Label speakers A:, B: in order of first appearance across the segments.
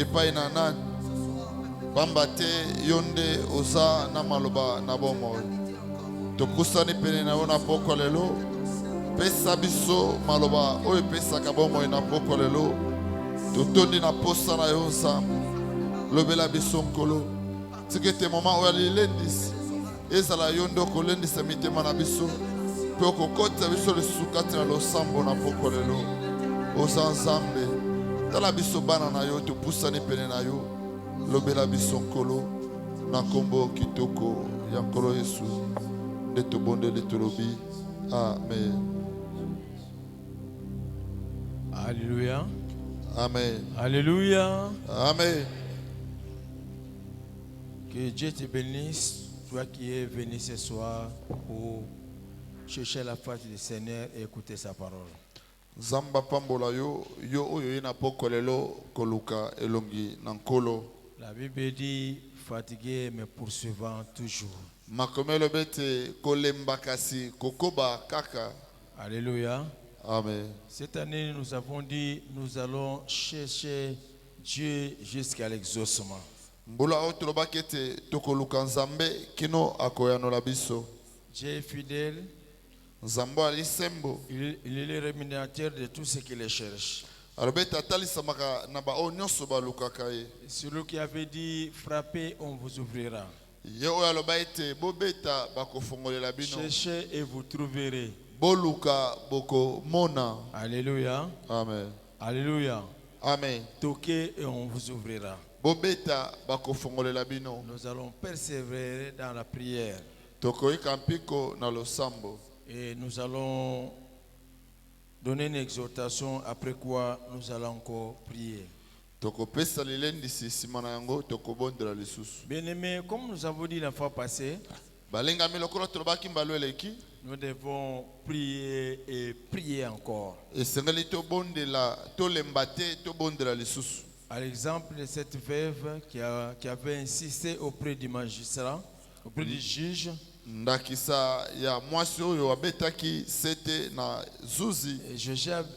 A: epai na nani pamba te yonde oza na maloba na bomoi topusani pene na yo na poko lelo pesa biso maloba oyo epesaka bomoi na poko lelo totondi na posa na yo nzambe lobela biso nkolo tika ete moma oyo alilendisi ezala yo nde okolendisa mitema na biso mpe okokotisa biso lisusu kati na losambo na poko lelo oza nzambe tala biso bana na yo topusani pene na yo lobela biso nkolo na kombo kitoko ya nkolo Yesu nde tobondeli tolobi amen.
B: Alléluia.
A: Amen.
B: Alléluia.
A: Amen.
B: Que Dieu te bénisse, toi qui es venu ce soir pour chercher la face du Seigneur et écouter sa parole.
A: Zamba pambola yo yo oyo yena poko lelo koluka elongi na nkolo.
B: La Bible dit fatigué mais poursuivant toujours.
A: Makomelo bete kolemba kasi kokoba kaka.
B: Alléluia.
A: Amen.
B: Cette année, nous avons dit, nous allons chercher Dieu jusqu'à l'exaucement.
A: Mbula otoloba kete tokoluka nzambe kino akoyanola biso.
B: Dieu est fidèle.
A: Nzambo alisembo.
B: Il est le rémunérateur de tout ce qui le cherche.
A: Alobeta talisamaka na ba onyoso balukaka ye.
B: Celui qui avait dit frappez, on vous ouvrira.
A: Ye oyo aloba ete bobeta bakofongolela bino.
B: Cherchez et vous trouverez.
A: Boluka boko mona.
B: Alléluia.
A: Amen.
B: Alléluia.
A: Amen.
B: Toquez et on vous ouvrira.
A: Bobeta bakofongolela bino.
B: Nous allons persévérer dans la prière.
A: Tokoika mpiko na losambo.
B: Et nous allons donner une exhortation après quoi nous allons encore prier.
A: Tokopesa lilendisi simana yango tokobondela lisusu.
B: Bien-aimés, comme nous avons dit la fois passée,
A: Balenga milokolo tolobaki mbalo eleki.
B: nous devons prier et prier encore.
A: Esengeli tobondela tolembate tobondela lisusu.
B: À l'exemple de cette veuve qui avait insisté auprès du magistrat, auprès du juge.
A: Ndakisa ya mwasi oyo abetaki sete na zuzi.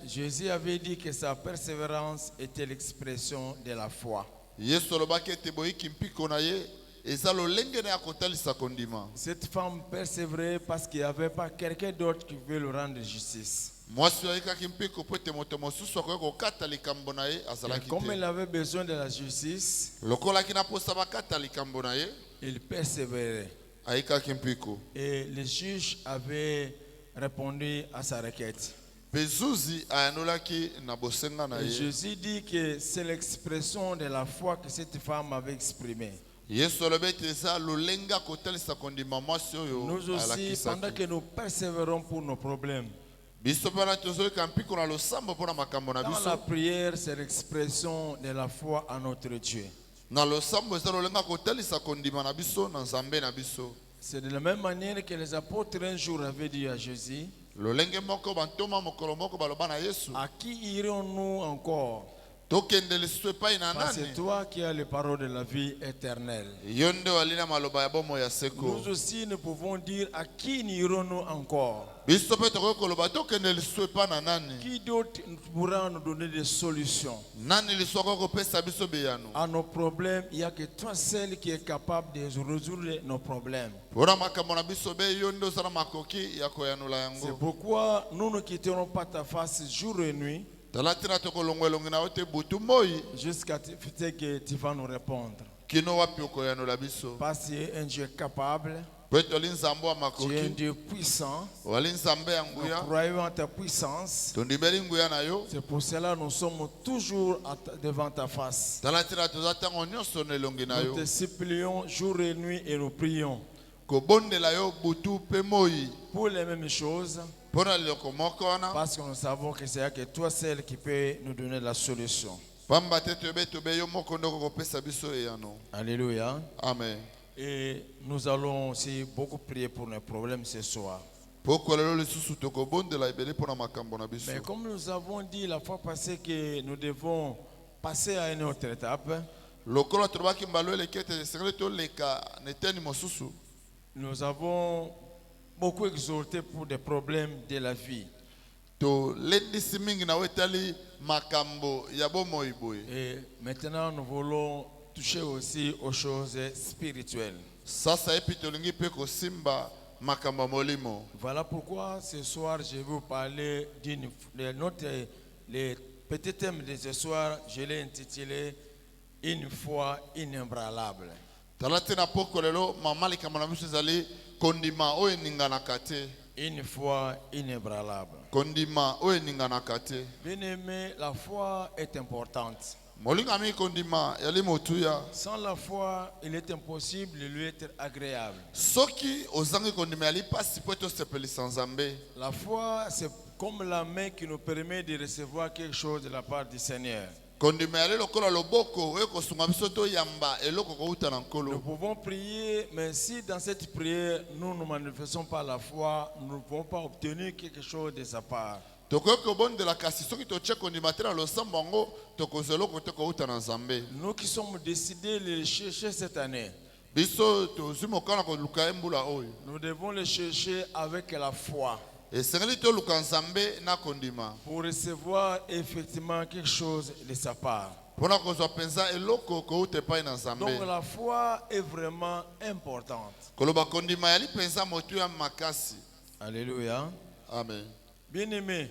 B: Jésus avait dit que sa persévérance était l'expression de la foi.
A: Yesu alobaki ete boyiki mpiko na ye eza lolenge na ya kotalisa kondima.
B: Cette femme persévérait parce qu'il n'y avait pas quelqu'un d'autre qui veut le rendre justice.
A: Mwasi ayikaki mpiko po ete moto mosusu akoki kokata likambo na ye azalaki te.
B: Comme elle avait besoin de la justice,
A: lokolaki na posa bakata likambo na ye
B: il persévérait.
A: ayikaki mpiko.
B: Et le juge avait répondu à sa requête.
A: Pe zuzi ayanolaki na bosenga na
B: Et
A: ye.
B: Jésus dit que c'est l'expression de la foi que cette femme avait exprimée.
A: Yesu alobi ete eza lolenga kotalisa kondima mwasi oyo
B: Nous aussi, pendant
A: alakisaki.
B: que nous persévérons pour nos problèmes,
A: Biso mpena tozoyoka mpiko na losambo mpo na makambo na
B: dans la
A: biso.
B: prière, c'est l'expression de la foi en notre Dieu.
A: Na losambo eza lolenga kotalisa kondima na biso na nzambe na biso.
B: C'est de la même manière que les apôtres un jour avaient dit à Jésus,
A: Lolenge moko bantoma mokolo moko baloba na Yesu.
B: à qui irons-nous encore?
A: Tokende lisusu epai na
B: Parce que
A: nani?
B: c'est toi qui as les paroles de la vie éternelle.
A: Yo nde walina maloba ya bomo ya seko.
B: Nous aussi, nous pouvons dire à qui irons-nous encore?
A: Biso mpe tokoki koloba tokende lisusu epai na nani?
B: Qui d'autre pourra nous donner des solutions?
A: Nani lisusu akoki kopesa biso beyano?
B: À nos problèmes, il n'y a que toi seul qui est capable de résoudre nos problèmes.
A: Mpona makambo na biso be yo nde ozala makoki ya koyanola
B: C'est
A: yango.
B: pourquoi nous ne quitterons pas ta face jour et nuit
A: Tala tina tokolongwa elongi na yo te butu moi
B: jusqu'à ce que tu vas nous répondre.
A: kino wapi okoyanola biso.
B: Parce que tu es un Dieu capable,
A: Po ete oli nzambe wa
B: tu es un
A: makoki.
B: Dieu puissant.
A: Wali nzambe ya
B: Nous
A: nguya.
B: croyons en ta puissance.
A: Tondimeli nguya na yo.
B: C'est pour cela que nous sommes toujours devant ta face.
A: Tala tina toza ntango nyonso na elongi na
B: Nous
A: yo.
B: te supplions jour et nuit et nous prions
A: Kobondela yo butu mpe moi
B: pour les mêmes choses.
A: mpona liloko moko wana.
B: Parce que nous savons que c'est que toi seul qui peut nous donner la solution.
A: Pamba te tobe yo moko nde okopesa biso eyano.
B: Alléluia.
A: Amen.
B: Et nous allons aussi beaucoup prier pour nos problèmes ce soir.
A: Poko lelo lisusu tokobondela ebele mpona makambo na biso.
B: Mais comme nous avons dit la fois passée que nous devons passer à une autre étape,
A: Lokola tolobaki mbalo eleki ete esengeli toleka na eteni mosusu.
B: nous avons beaucoup exhorté pour des problèmes de la vie.
A: to lendisi mingi na wetali makambo ya bomoi boye.
B: Et maintenant, nous voulons toucher aussi aux choses spirituelles.
A: Sasa epi tolingi pe kosimba makambo molimo.
B: Voilà pourquoi ce soir, je vais vous parler le petit thème de ce soir, je l'ai intitulé Une foi inébranlable.
A: Talate na poko lelo mamali kamana biso zali kondima oyo ninganaka te.
B: Une foi inébranlable.
A: Kondima oyo ninganaka te.
B: Bien-aimé, la foi est importante.
A: Molinga mi kondima yali motuya.
B: Sans la foi, il est impossible de lui être agréable.
A: Soki ozangi kondima yali pasi po to sepelisa Nzambe.
B: La foi, c'est comme la main qui nous permet de recevoir quelque chose de la part du Seigneur.
A: Kondima yali lokola loboko oyo kosunga biso to yamba eloko kouta na nkolo.
B: Nous pouvons prier, mais si dans cette prière, nous ne manifestons pas la foi, nous ne pouvons pas obtenir quelque chose de sa part.
A: Tokoki obondela kasi soki totie kondima te na losambo yango tokozwa eloko te kouta na Nzambe.
B: Nous qui sommes décidés de le chercher cette année,
A: Biso tozwi mokana koluka embula oyo.
B: nous devons le chercher avec la foi
A: Esengeli toluka Nzambe na kondima.
B: pour recevoir effectivement quelque chose de sa part.
A: Pona kozwa penza eloko kouta epai na Nzambe.
B: Donc la foi est vraiment importante.
A: Koloba kondima yali penza motu ya makasi.
B: Alléluia.
A: Amen.
B: Bien-aimés,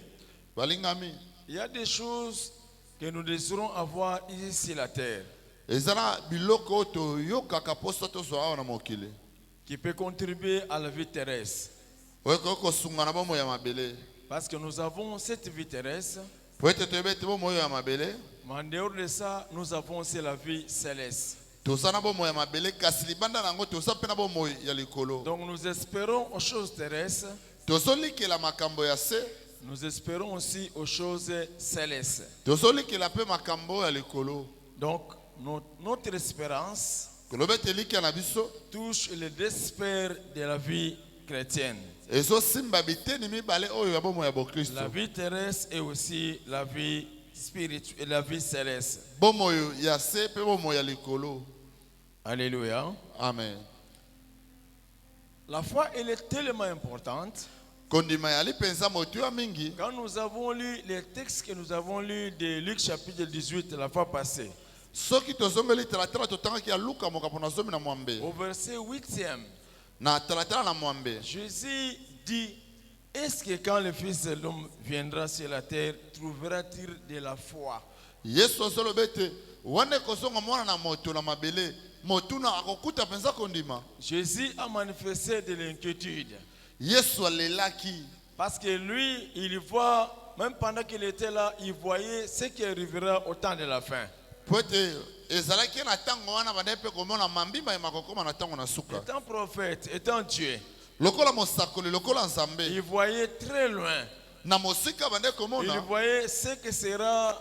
A: Balingami.
B: il y a des choses que nous désirons avoir ici sur la terre
A: Ezana biloko to yokaka poso to zwa awa na mokili.
B: qui peut contribuer à la vie terrestre.
A: Oyeko kosunga na bomo ya mabele.
B: Parce que nous avons cette vie terrestre,
A: Po ete toyebete bomo ya mabele.
B: mais en dehors de ça, nous avons aussi la vie céleste.
A: Toza na bomo ya mabele kasi libanda nango toza pe na bomo ya likolo.
B: Donc nous espérons aux choses terrestres,
A: Tozolikela makambo ya se.
B: nous espérons aussi aux choses célestes.
A: Tozolikela pe makambo ya likolo.
B: Donc notre espérance
A: Kolobete likia na biso.
B: touche les deux sphères de la vie chrétienne.
A: Ezo simba biteni mibale oyo ya bomo ya bokristo.
B: La vie terrestre et aussi la vie spirituelle, la vie céleste.
A: Bomo ya se pe bomo ya likolo.
B: Alléluia.
A: Amen.
B: La foi, elle est tellement importante.
A: Kondima yali penza motu ya mingi.
B: Quand nous avons lu les textes que nous avons lus de Luc chapitre 18 la fois passée,
A: Soki tozongeli talatala totangaki ya Luka mokapo na zomi na mwambe.
B: au verset 8e,
A: Na talatala na mwambe.
B: Jésus dit, est-ce que quand le Fils de l'homme viendra sur la terre, trouvera-t-il de la foi?
A: Yesu azolobete wane kozonga mwana na moto na mabele motuna akokuta penza kondima.
B: Jésus a manifesté de l'inquiétude.
A: Yesu alelaki.
B: Parce que lui, il voit, même pendant qu'il était là, il voyait ce qui arrivera au temps de la fin.
A: Poete ezalaki na tango wana banepe komona mambimba ya makokoma na tango na suka.
B: Étant prophète, étant Dieu,
A: Lokola mosakoli lokola Nzambe.
B: il voyait très loin.
A: Na mosika bande
B: Il
A: komona.
B: voyait ce que sera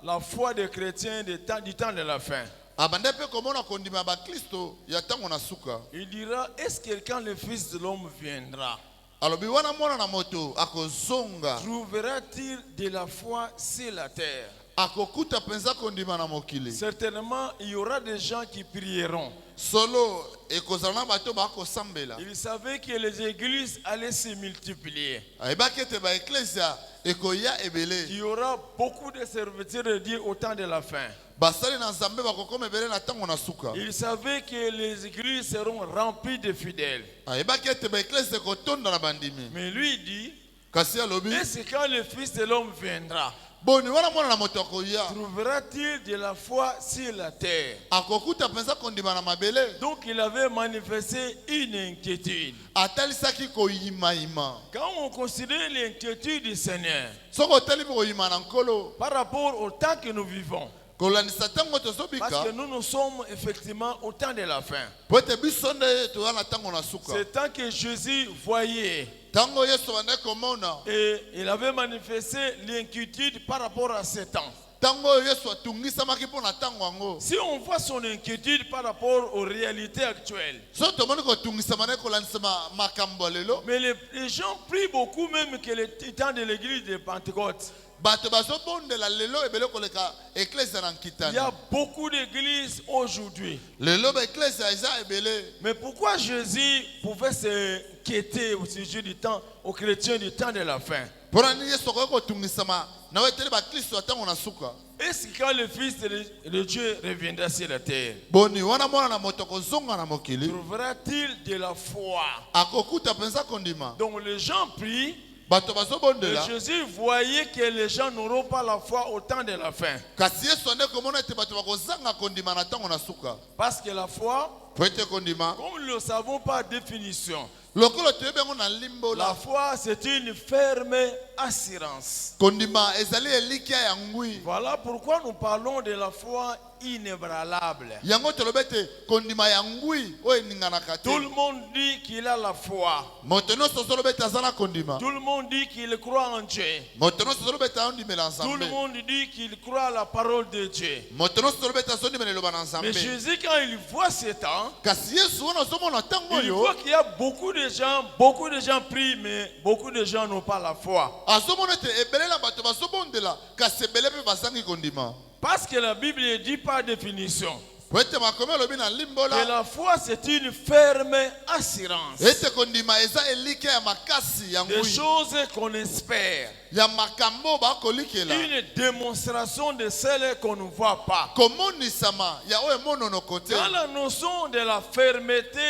B: la foi des chrétiens du temps de la fin.
A: Abandepe komona kondima ba Kristo ya tango na suka.
B: Il dira, est-ce que quand le Fils de l'homme viendra,
A: Alobi wana mwana na moto akozonga.
B: trouvera-t-il de la foi sur la terre?
A: Akokuta penza kondima na mokili.
B: Certainement, il y aura des gens qui prieront.
A: Solo ekozala bato bako sambela.
B: Il savait que les églises allaient se multiplier.
A: Ayebaki ba eklesia ekoya ebele.
B: Il y aura beaucoup de serviteurs de Dieu au temps de la fin.
A: Basali na Nzambe bakokoma ebele na tango na suka.
B: Il savait que les églises seront remplies de fidèles.
A: Ayebaki ba eklesia kotonda na bandimi.
B: Mais lui dit,
A: Kasi alobi
B: est-ce que quand le Fils de l'homme viendra,
A: boni wana mwana na moto akoya
B: trouvera-t-il de la foi sur la terre?
A: akokuta penza kondima na mabele.
B: Donc il avait manifesté une inquiétude.
A: Atalisaki koyimaima.
B: Quand on considère l'inquiétude du Seigneur
A: Soko tali koyima na nkolo.
B: par rapport au temps que nous vivons,
A: Kolandisa tango
B: parce
A: tozobika.
B: que nous sommes effectivement au temps de la fin.
A: Poete bisonde toya na tango na suka.
B: C'est tant que Jésus voyait
A: Tango Yesu bande komona.
B: et il avait manifesté l'inquiétude par rapport à ce temps.
A: Tango Yesu atungisamaki po na tango yango.
B: Si on voit son inquiétude par rapport aux réalités actuelles,
A: So tomoni kotungisama na kolandisama makambo lelo.
B: mais les gens prient beaucoup même que le temps de l'église de Pentecôte.
A: bato bazobondela lelo ebele koleka eklezia na
B: Il y
A: nkitani.
B: a beaucoup d'églises aujourd'hui.
A: Lelo ba eklezia eza ebele.
B: Mais pourquoi Jésus pouvait s'inquiéter au sujet du temps, aux chrétiens du temps de la fin?
A: Mpona nini Yesu akoki kotungisama na weteli bakristo atango na suka?
B: Est-ce que quand le Fils de Dieu reviendra sur la terre,
A: Boni wana mwana na moto kozonga na mokili
B: trouvera-t-il de la foi?
A: akokuta penza kondima.
B: Donc les gens prient.
A: Bato
B: Et
A: bazobondela
B: Jésus voyait que les gens n'auront pas la foi au temps de la fin.
A: kasi Yesu ande komona ete bato bakozanga kondima na tango na suka.
B: Parce que la foi,
A: Po ete kondima
B: comme nous ne le savons par définition,
A: lokolo toyebi yango na
B: la
A: limbola.
B: foi c'est une ferme assurance.
A: Kondima ezali elikia ya ngwi.
B: Voilà pourquoi nous parlons de la foi inébranlable.
A: Yango tolobi ete kondima ya ngwi oyo eninganaka te.
B: Tout le monde dit qu'il a la foi.
A: Moto nyonso ozolobi ete aza na kondima.
B: Tout le monde dit qu'il croit en Dieu.
A: Moto nyonso ozolobi ete azondimela
B: Tout le
A: Nzambe.
B: monde dit qu'il croit à la parole de Dieu.
A: Moto nyonso ozolobi ete azondimela eloba na
B: Mais
A: Nzambe.
B: Jésus, quand il voit ce temps,
A: Kasi Yesu wana ozomona ntango
B: il
A: oyo
B: voit qu'il y a beaucoup de gens prient, mais beaucoup de gens n'ont pas la foi.
A: azomona ete ebele na bato bazobondela kasi ebele mpe bazangi kondima.
B: Parce que la Bible dit par définition
A: Po ete makomi alobi na
B: que
A: limbola
B: la foi c'est une ferme assurance
A: ete kondima eza elikia ya makasi ya
B: des
A: ngwi
B: choses qu'on espère,
A: ya makambo bakolikela
B: une démonstration de celles qu'on ne voit pas.
A: komonisama ya oyo emononoko te.
B: Dans la notion de la fermeté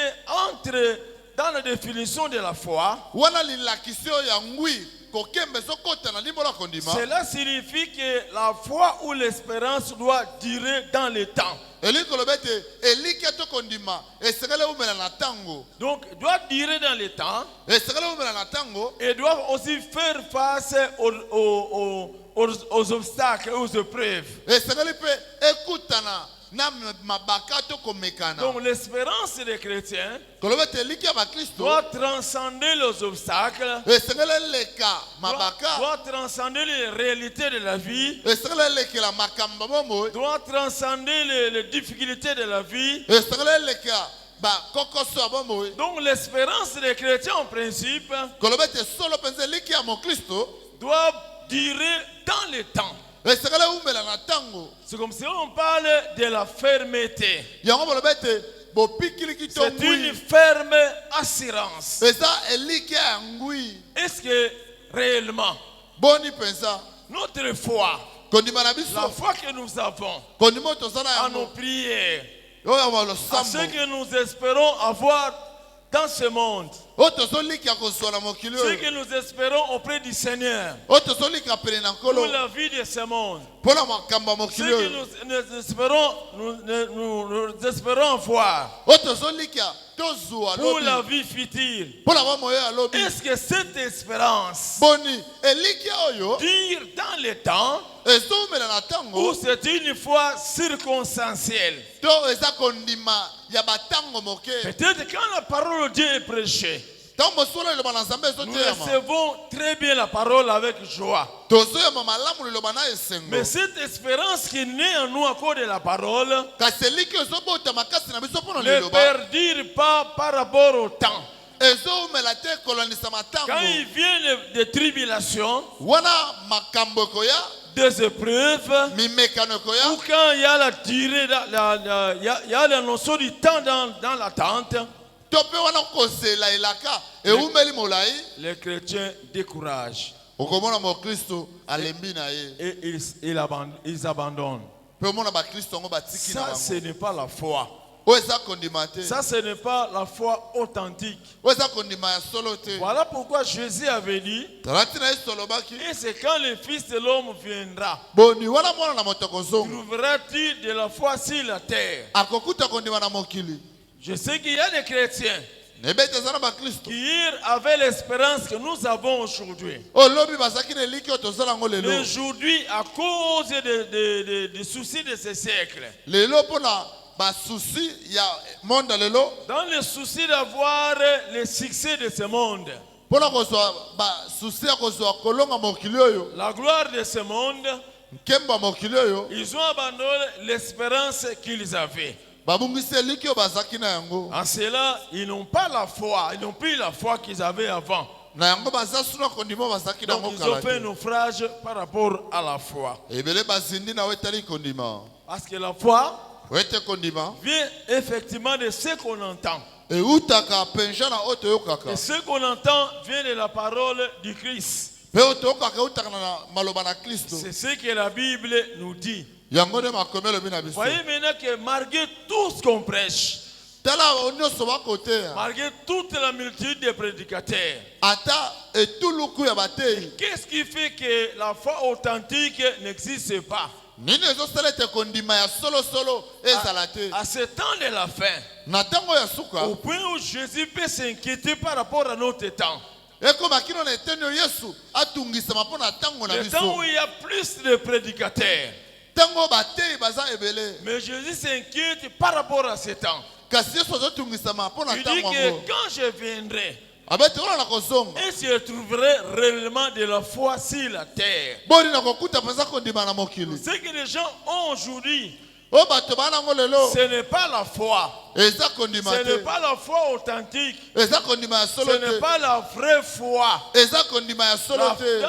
B: dans la définition de la foi,
A: Wana lilakisi oyo ya ngwi kokembe ezokota na limbola kondima.
B: cela signifie que la foi ou l'espérance doit durer dans le temps.
A: Elingi koloba ete elikia to kondima esengeli umela na tango.
B: Donc, doit durer dans le temps
A: Esengeli umela na tango
B: et doit aussi faire face aux obstacles, aux épreuves.
A: esengeli mpe ekutana na mabaka to komekana.
B: Donc, l'espérance des chrétiens
A: Koloba ete elikia ya bakristo
B: doit transcender les obstacles,
A: esengeli eleka mabaka,
B: doit transcender les réalités de la vie,
A: esengeli elekela makambo bomoi,
B: doit transcender les difficultés de la vie.
A: esengeli eleka bakokoso ya bomoi.
B: Donc l'espérance des chrétiens en principe
A: Koloba ete solo mpenza elikia ya mokristo
B: doit durer dans le temps.
A: esengeli umela na tango.
B: C'est comme si on parle de la fermeté.
A: Yango baloba ete bopikiliki to
B: C'est une
A: ngwi
B: ferme assurance.
A: eza elikia ya ngwi.
B: Est-ce que réellement
A: Boni mpenza
B: notre foi,
A: kondima na
B: la
A: biso
B: foi que nous avons
A: kondima oyo toza na
B: à nos
A: yango
B: prières,
A: oyo ya
B: à
A: losambo
B: ce que nous espérons avoir dans ce monde,
A: oyo tozolika kozwa na mokili
B: ce
A: oyo
B: que nous espérons auprès du Seigneur
A: oyo tozolika pene na
B: pour
A: nkolo
B: la vie de ce monde,
A: mpo na makambo ya
B: ce
A: mokili
B: que
A: oyo
B: nous espérons voir
A: oyo tozolika tozwa
B: pour la
A: lobi
B: vie future.
A: mpo na bamo oyo alobi.
B: Est-ce que cette espérance
A: Boni elikia oyo
B: dure dans le temps
A: ezomela na
B: ou
A: tango
B: c'est une foi circonstancielle?
A: to eza kondima ya batango moke.
B: Peut-être quand la parole de Dieu est prêchée,
A: Ntango mosolo eloba na Nzambe
B: nous
A: ezoteyama
B: recevons très bien la parole avec joie.
A: tozoyama malamu liloba na esengo.
B: Mais cette espérance qui naît en nous à cause de la parole
A: Kasi eliki ezobota makasi na biso mpo na
B: ne
A: liloba
B: perdure pas par rapport au temps.
A: ezomela te kolonisa
B: Quand
A: matango
B: il vient des tribulations,
A: wana makambo ekoya
B: des épreuves,
A: mimekano
B: ou
A: ekoya
B: quand il y a la durée, il y a la notion du temps dans l'attente,
A: to mpe wana kozela elaka eumeli molai
B: les chrétiens découragent
A: okomona mokristo alembi na ye
B: et ils abandonnent.
A: mpe omona bakristo yango batiki na
B: Ça, ce
A: bango
B: n'est pas la foi.
A: oyo eza kondima te
B: Ça, ce n'est pas la foi authentique.
A: oyo eza kondima ya solo te.
B: Voilà pourquoi Jésus avait dit,
A: tala ntina yesu alobaki
B: et c'est quand le Fils de l'homme viendra,
A: boni wana mwana na moto akozonga
B: trouveras-tu de la foi sur la terre?
A: akokuta kondima na mokili.
B: Je sais qu'il y a des chrétiens
A: nebete eza na bakristo
B: qui hier avaient l'espérance que nous avons aujourd'hui.
A: olobi bazalaki na eliki oyo tozala yango
B: Mais
A: lelo
B: aujourd'hui, à cause des soucis de ce siècle,
A: lelo mpona basusi ya monde lelo
B: dans le souci d'avoir le succès de ce monde,
A: mpona kozwa basusi ya kozwa kolonga mokili oyo
B: la gloire de ce monde,
A: nkembo ya mokili oyo
B: ils ont abandonné l'espérance qu'ils avaient.
A: babungisi eliki oyo bazalaki na yango.
B: En cela, ils n'ont pas la foi, ils n'ont plus la foi qu'ils avaient avant.
A: na yango baza suna kondima bazaki
B: Donc
A: nango
B: ils ont fait un
A: kala
B: naufrage par rapport à la foi.
A: ebele bazindi na wetali kondima
B: Parce que la foi
A: wete kondima
B: vient effectivement de ce qu'on entend.
A: eutaka penja na oyo toyokaka
B: Et ce qu'on entend vient de la parole du Christ.
A: mpe oyo toyokaka eutaka na maloba na Kristo
B: C'est ce que la Bible nous dit.
A: yango nde makomi elobi na biso
B: Voyez maintenant que malgré tout ce qu'on prêche,
A: tala nyonso bakoteya
B: malgré toute la multitude de prédicateurs,
A: ata etuluku ya bateyi
B: qu'est-ce qui fait que la foi authentique n'existe pas?
A: nini ezosala ete kondima ya solosolo ezala te
B: À ce temps de la fin,
A: na ntango ya suka
B: au point où Jésus peut s'inquiéter par rapport à notre temps.
A: ekoma kino na eteni oyo yesu atungisama mpo na ntango na
B: Le temps
A: biso
B: où il y a plus de prédicateurs.
A: ntango bateyi baza ebele
B: Mais Jésus s'inquiète par rapport à ce temps.
A: kasi yesu azotungisama mpo na
B: Il dit
A: ntango
B: que
A: yango
B: quand je viendrai,
A: abeti wana na kozonga
B: est-ce que je trouverai réellement de la foi sur la terre?
A: boni na kokuta mpenza kondima na mokili
B: Ce que les gens ont aujourd'hui,
A: oyo bato baa nango lelo
B: ce n'est pas la foi.
A: eza kondima
B: Ce n'est
A: te
B: pas la foi authentique.
A: eza kondima ya
B: Ce
A: solo
B: n'est
A: te
B: pas la vraie foi.
A: eza kondima ya solo te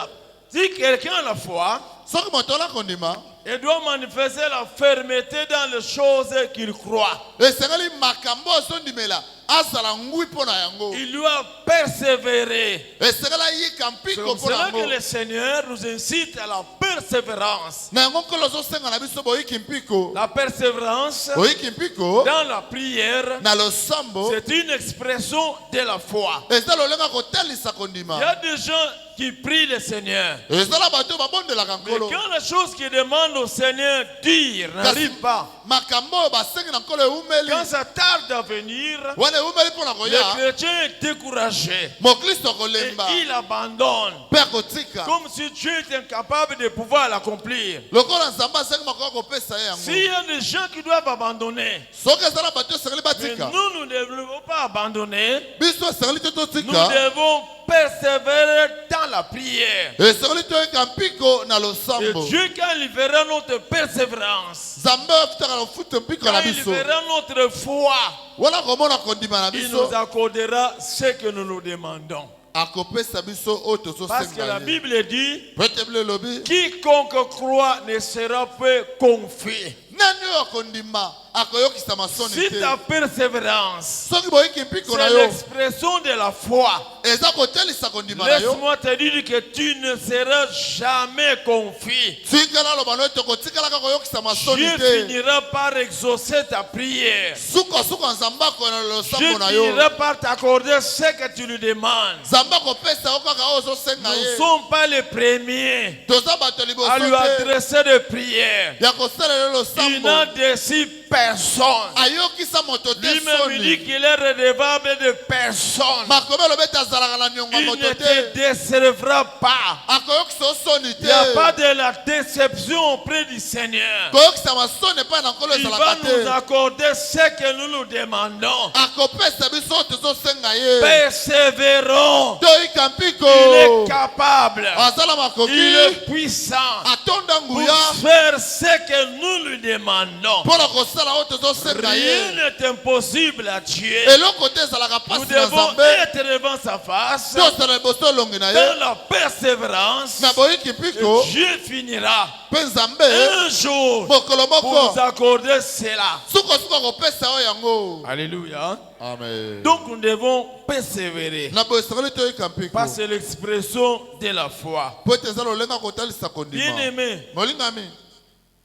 B: Si quelqu'un a la foi,
A: soki moto ola kondima
B: il doit manifester la fermeté dans les choses qu'il croit.
A: esengeli makambo azondimela azala ngwi mpo na yango
B: Il doit persévérer.
A: esengeli ayika
B: C'est
A: mpiko
B: comme
A: mpo na
B: cela que
A: yango
B: le Seigneur nous incite à la persévérance.
A: na yango nkolo ozosenga na biso boyiki mpiko
B: La persévérance
A: boyiki mpiko
B: dans la prière,
A: na losambo
B: c'est une expression de la foi.
A: eza lolenga kotalisa
B: Il y
A: kondima
B: a des gens qui prient le Seigneur.
A: ezala bato babondelaka
B: Mais
A: nkolo
B: quand les choses qu'ils demandent au Seigneur dire n'arrivent pas,
A: makambo oyo basengi na nkolo eumeli
B: quand ça tarde à venir,
A: wana eumeli mpo na
B: le
A: koya
B: chrétien est découragé
A: mokristo
B: et
A: akolemba
B: il abandonne.
A: mpe akotika
B: Comme si Dieu est incapable de pouvoir l'accomplir.
A: lokola nzambe asengi makoki kopesa ye
B: S'il
A: yango
B: y a des gens qui doivent abandonner,
A: soki ezala bato esengeli
B: mais
A: batika
B: nous ne devons pas abandonner.
A: biso esengeli te
B: Nous
A: totika
B: devons persévérer dans la prière.
A: esengeli toyika mpiko na
B: Et
A: losambo
B: Dieu, quand il verra notre persévérance,
A: nzambe afutaka na futa mpiko
B: quand
A: na
B: il
A: biso
B: verra notre foi,
A: wana komona kondima na
B: il
A: biso
B: nous accordera ce que nous nous demandons.
A: akopesa biso oyo
B: Parce que la
A: tozosenga ye
B: Bible dit,
A: po ete bile elobi
B: quiconque croit ne sera pas confus.
A: nani oyo akondima akoyokisa masoni
B: Si
A: te
B: ta persévérance,
A: soki boyiki mpiko na
B: c'est
A: yo
B: l'expression de la foi,
A: eza kotelisa kondima na yo
B: laisse-moi te dire que tu ne seras jamais confus.
A: tika naloba no ete kotikalaka koyokisa masoni
B: Dieu
A: te
B: finira par exaucer ta prière.
A: sukosuko nzambe akoyena losambo
B: Dieu
A: na yo
B: finira par t'accorder ce que tu lui demandes.
A: nzambe akopesa yo kaka oyo ozosenga
B: Nous ne
A: ye
B: sommes pas les premiers
A: toza bato liboso
B: à lui
A: te
B: adresser des prières.
A: ya kosalela
B: Il
A: losambo
B: n'a déçu personne.
A: ayokisa moto te
B: Lui-même il dit
A: soni
B: qu'il est redevable de personne.
A: makomi elobi ete azalaka na niongo ya
B: Il ne
A: moto
B: te
A: te
B: décevra pas.
A: akoyokisa yo soni
B: Il n'y a pas
A: te
B: de la déception auprès du Seigneur.
A: koyokisa masoni epai na nkolo
B: Il va
A: ezalaka
B: nous
A: te
B: accorder ce que nous nous demandons.
A: akopesa biso oyo tozosenga ye
B: Persévérons.
A: toyika mpiko
B: Il est capable.
A: azala
B: Il
A: makoki
B: est puissant
A: atonda
B: pour
A: nguya
B: faire ce que nous lui demandons.
A: mpo na kosala oyo tozosenga
B: Rien
A: ye
B: n'est impossible à Dieu.
A: eloko te ezalaka
B: Nous
A: mpasi na
B: devons
A: nzambe
B: être devant sa face
A: te osala liboso elongi na
B: dans
A: ye
B: la persévérance.
A: na boyiki
B: Et
A: mpiko
B: Dieu finira
A: mpe nzambe
B: un jour
A: mokolo
B: pour
A: moko
B: nous accorder cela.
A: sukosuko akopesa oyo yango
B: Alléluia.
A: amen
B: Donc nous devons persévérer.
A: na boye esengeli toyika mpiko
B: Parce que c'est l'expression de la foi.
A: po ete eza lolenga kotalisa kondima
B: Bien aimé,
A: molingami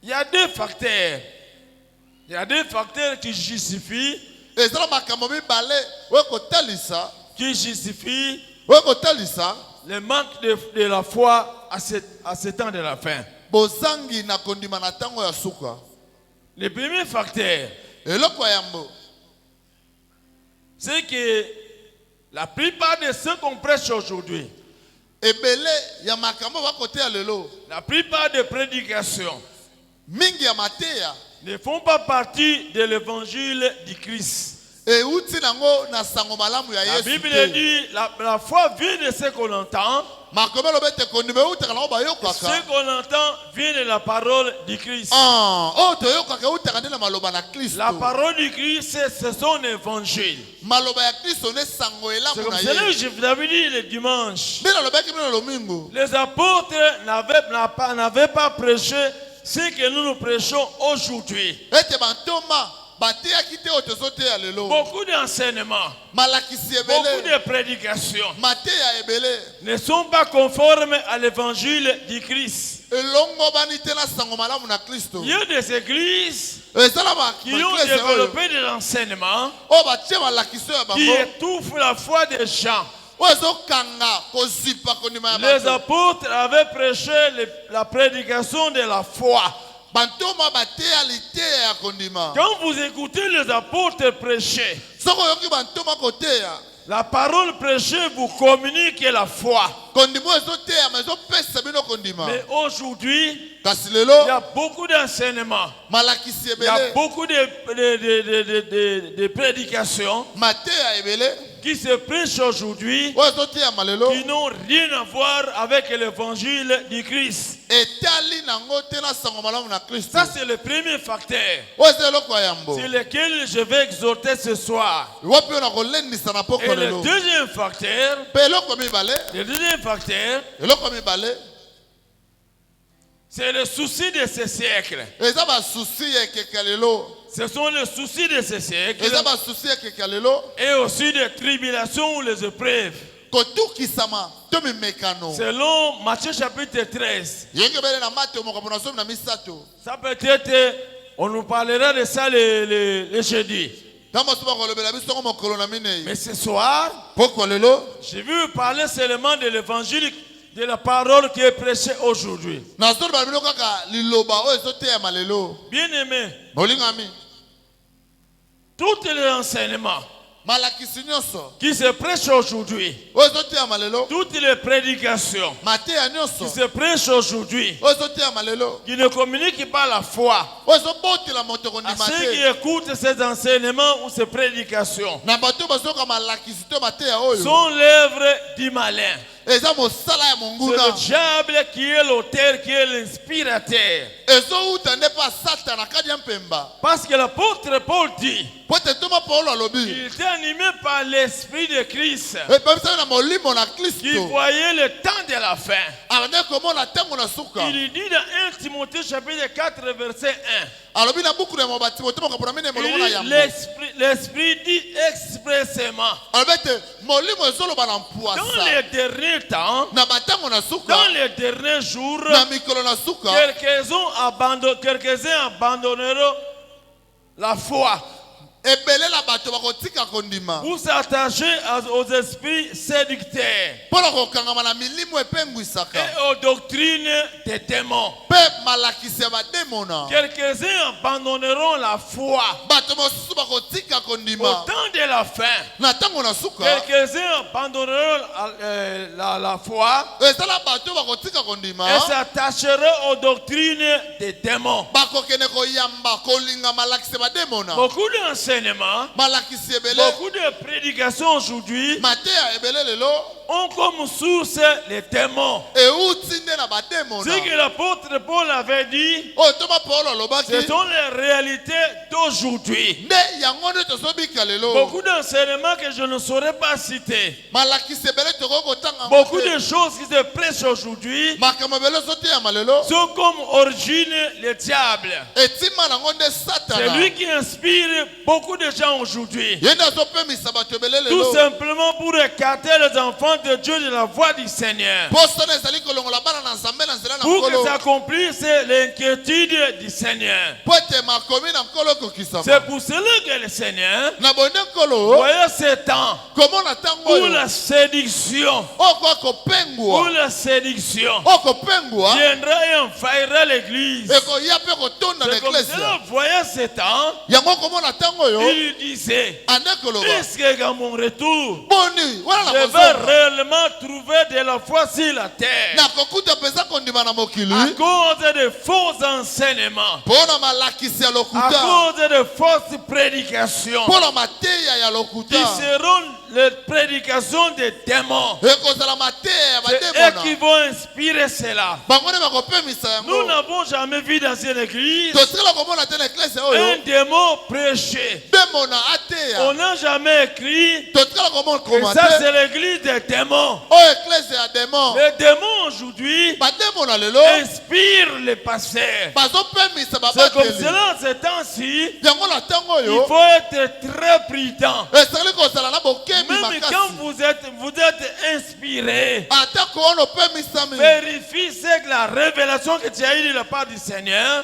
B: il y a deux facteurs. Il y a deux facteurs qui justifient
A: ezala makambo mibale oyo kotalisa
B: le manque de la foi à ce temps de la fin.
A: bozangi na kondima na ntango ya suka
B: Le premier facteur,
A: eloko ya yambo
B: c'est que la plupart de ceux qu'on prêche aujourd'hui,
A: ebele ya makambo bakoteya lelo
B: la plupart des prédications
A: mingi ya mateya
B: ne font pas partie de l'évangile du Christ.
A: euti nango na sango malamu ya
B: La
A: yesu
B: Bible
A: te
B: dit la foi vient de ce qu'on entend.
A: makomelo bete kondima utaka na
C: Ce
A: bayokaka
C: qu'on entend vient de la parole du Christ.
A: oh toyokaka utaka ndena maloba na Kristo
C: La parole du Christ, c'est son évangile.
A: maloba ya Kristo ne sango
C: C'est
A: elamu
C: comme
A: na
C: cela que
A: ye
C: je vous avais dit le dimanche.
A: ndena lobaki bino lomingo
C: Les apôtres n'avaient pas prêché ce que nous prêchons aujourd'hui.
A: ete bantoma bateyaki te oyo tozoteya lelo
C: Beaucoup d'enseignements,
A: malakisi
C: beaucoup
A: ebele
C: de prédications
A: mateya ebele
C: ne sont pas conformes à l'évangile du Christ.
A: elongo bani te na sango malamu na Kristo
C: Il y a des églises
A: ezala
C: qui ont
A: baeklese oyo
C: développé des enseignements
A: oyo batie malakiso ya
C: qui
A: bango
C: étouffent la foi des gens.
A: oyo ezokanga kozipa kondima ya
C: Les
A: bato
C: apôtres avaient prêché la prédication de la foi.
A: bantoma bateya liteya ya kondima
C: Quand vous écoutez les apôtres prêcher,
A: soki oyoki bantoma koteya
C: la parole prêchée vous communique la foi.
A: kondima oyo ezoteyama ezopesa bino kondima
C: Mais aujourd'hui,
A: kasi
C: il y
A: lelo
C: a beaucoup d'enseignements,
A: malakisi
C: il y a
A: ebele
C: beaucoup de prédications
A: mateya ebele
C: qui se prêchent aujourd'hui
A: oyo ezoteyama lelo
C: qui n'ont rien à voir avec l'évangile du Christ.
A: etali nango te na sango malamu na Kristo
C: Ça, c'est le premier facteur
A: oyo eza eloko ya yambo
C: sur lequel je vais exhorter ce soir.
A: wapi oyo na kolendisa na poko
C: Et le
A: lelo
C: deuxième facteur,
A: mpe eloko mibale eloko mibale
C: c'est le souci de ce siècle.
A: eza basusi ya ekeke ya lelo
C: Ce sont les soucis de ce siècle
A: eza basusi ya ekeke ya lelo
C: et aussi des tribulations ou les épreuves.
A: kotukisama to mimekano
C: Selon Matthieu chapitre 13,
A: yenge bele na mate mokambo na somi na misato
C: ça peut-être, on nous parlera de ça le jeudi.
A: ntango mosusu bakolobela biso ngo mokolo na minei
C: Mais ce soir,
A: poko lelo
C: je vais vous parler seulement de l'évangile, de la parole qui est prêchée aujourd'hui.
A: nazoloba bino kaka liloba oyo ezoteyama lelo
C: Bien-aimés,
A: molingami
C: tous les enseignements
A: malakisi nyonso
C: qui se prêchent aujourd'hui,
A: oyo ezoteyama lelo
C: toutes les prédications
A: mateya
C: qui
A: nyonso
C: se prêchent aujourd'hui,
A: oyo ezoteyama lelo
C: qui ne communiquent pas la foi
A: oyo ezobotela moto
C: à
A: kondima
C: ceux qui
A: te
C: écoutent ces enseignements ou ces prédications,
A: na bato bazoyoka malakisi to mateya oyo
C: sont l'œuvre du malin.
A: eza mosala ya
C: C'est
A: monguna
C: le diable qui est l'auteur, qui est l'inspirateur.
A: ezowuta nde mpa satana kadi ya mpemba
C: Parce que l'apôtre Paul dit
A: po ete ntoma paulo alobi
C: qu'il était animé par l'esprit de Christ,
A: ebebisami na molimo na
C: qui
A: kristo
C: voyait le temps de la fin.
A: abandaki komona ntango na suka
C: Il dit dans 1 Timothée chapitre 4 verset 1,
A: alobi na buku na mwa timote mokambo na mine molongo na
C: il dit,
A: yango
C: l'esprit dit expressément,
A: alobi ete molimo ezoloba na
C: dans
A: mpwasa
C: les derniers temps,
A: na batango na suka
C: dans les derniers jours,
A: na mikolo na suka
C: quelques-uns abandonneront la foi.
A: ebele na bato bakotika kondima
C: Vous s'attachez aux esprits séducteurs
A: mpo na kokangama na milimo epengwisaka
C: et aux doctrines des démons.
A: mpe malakisi ya bademona
C: Quelques-uns abandonneront la foi
A: bato mosusu bakotika
C: au
A: kondima
C: temps de la fin.
A: na ntango na suka
C: Quelques-uns abandonneront la foi
A: ezala bato bakotika kondima
C: et s'attacheront aux doctrines des démons.
A: bakokende koyamba kolinga malakisi ya bademona
C: Beaucoup d'enseignements,
A: malakisi ebele
C: beaucoup de prédications aujourd'hui
A: mateya ebele lelo
C: ont comme source les démons.
A: euti nde na bademona
C: Ce que l'apôtre Paul avait dit,
A: oyo toma paulo alobaki
C: ce sont les réalités d'aujourd'hui.
A: nde yango nde tozobika lelo
C: Beaucoup d'enseignements que je ne saurais pas citer.
A: malakisi ebele tokoki kotanga
C: Beaucoup de choses qui se prêchent aujourd'hui
A: makambo ebele ozoteyama lelo
C: sont comme origine le diable.
A: etima nango nde
C: C'est
A: satana
C: lui qui inspire beaucoup de gens aujourd'hui.
A: ye nde azopemisa bato ebele
C: Tout
A: lelo
C: simplement pour écarter les enfants de Dieu de la voie du Seigneur.
A: posana ezali kolongola bana na nzambe na nzela na
C: Pour que
A: nkolo
C: s'accomplisse l'inquiétude du Seigneur.
A: po ete makomi na nkolo ekokisama
C: C'est pour cela que le Seigneur
A: na bonde nkolo
C: voyait ce temps
A: komona ntango
C: pour
A: oyo
C: la séduction.
A: okoka
C: Pour
A: kopengwa
C: la séduction.
A: okopengwa
C: Viendra et envahira l'église.
A: ekoya mpe kotonda na
C: C'est comme
A: eklesia
C: cela, voyait ce temps,
A: yango komona ntango oyo
C: il disait,
A: ande koloba
C: est-ce que dans mon retour,
A: boni wana na
C: je vais
A: kozonga
C: réellement trouver de la foi sur la terre
A: nakokuta mpenza kondima na mokili
C: à cause de faux enseignements,
A: mpo na malakisi ya
C: à
A: lokuta
C: cause de fausses prédications
A: mpo na mateya ya
C: qui
A: lokuta
C: seront les prédications des démons.
A: ekozala mateya ya
C: C'est eux
A: bademona
C: qui vont inspirer cela.
A: bango nde bakopemisa
C: Nous
A: yango
C: n'avons jamais vu dans une église
A: totikala komona te na eklese
C: un
A: oyo
C: démon prêcher.
A: demona ateya
C: On n'a jamais écrit
A: totikala komona
C: que
A: koma
C: ça
A: te
C: c'est l'église des démons.
A: oyo eklese ya demo
C: Les démons aujourd'hui
A: bademona lelo
C: inspirent les pasteurs.
A: bazopemisa
C: C'est comme
A: babateli
C: cela, ces temps-ci,
A: yango na ntango
C: il
A: oyo
C: faut être très prudent.
A: esali kozala na bokebi
C: Même quand
A: makasi
C: vous êtes inspiré,
A: atako wana opemisami
C: vérifie c'est que la révélation que tu as eue de la part du Seigneur,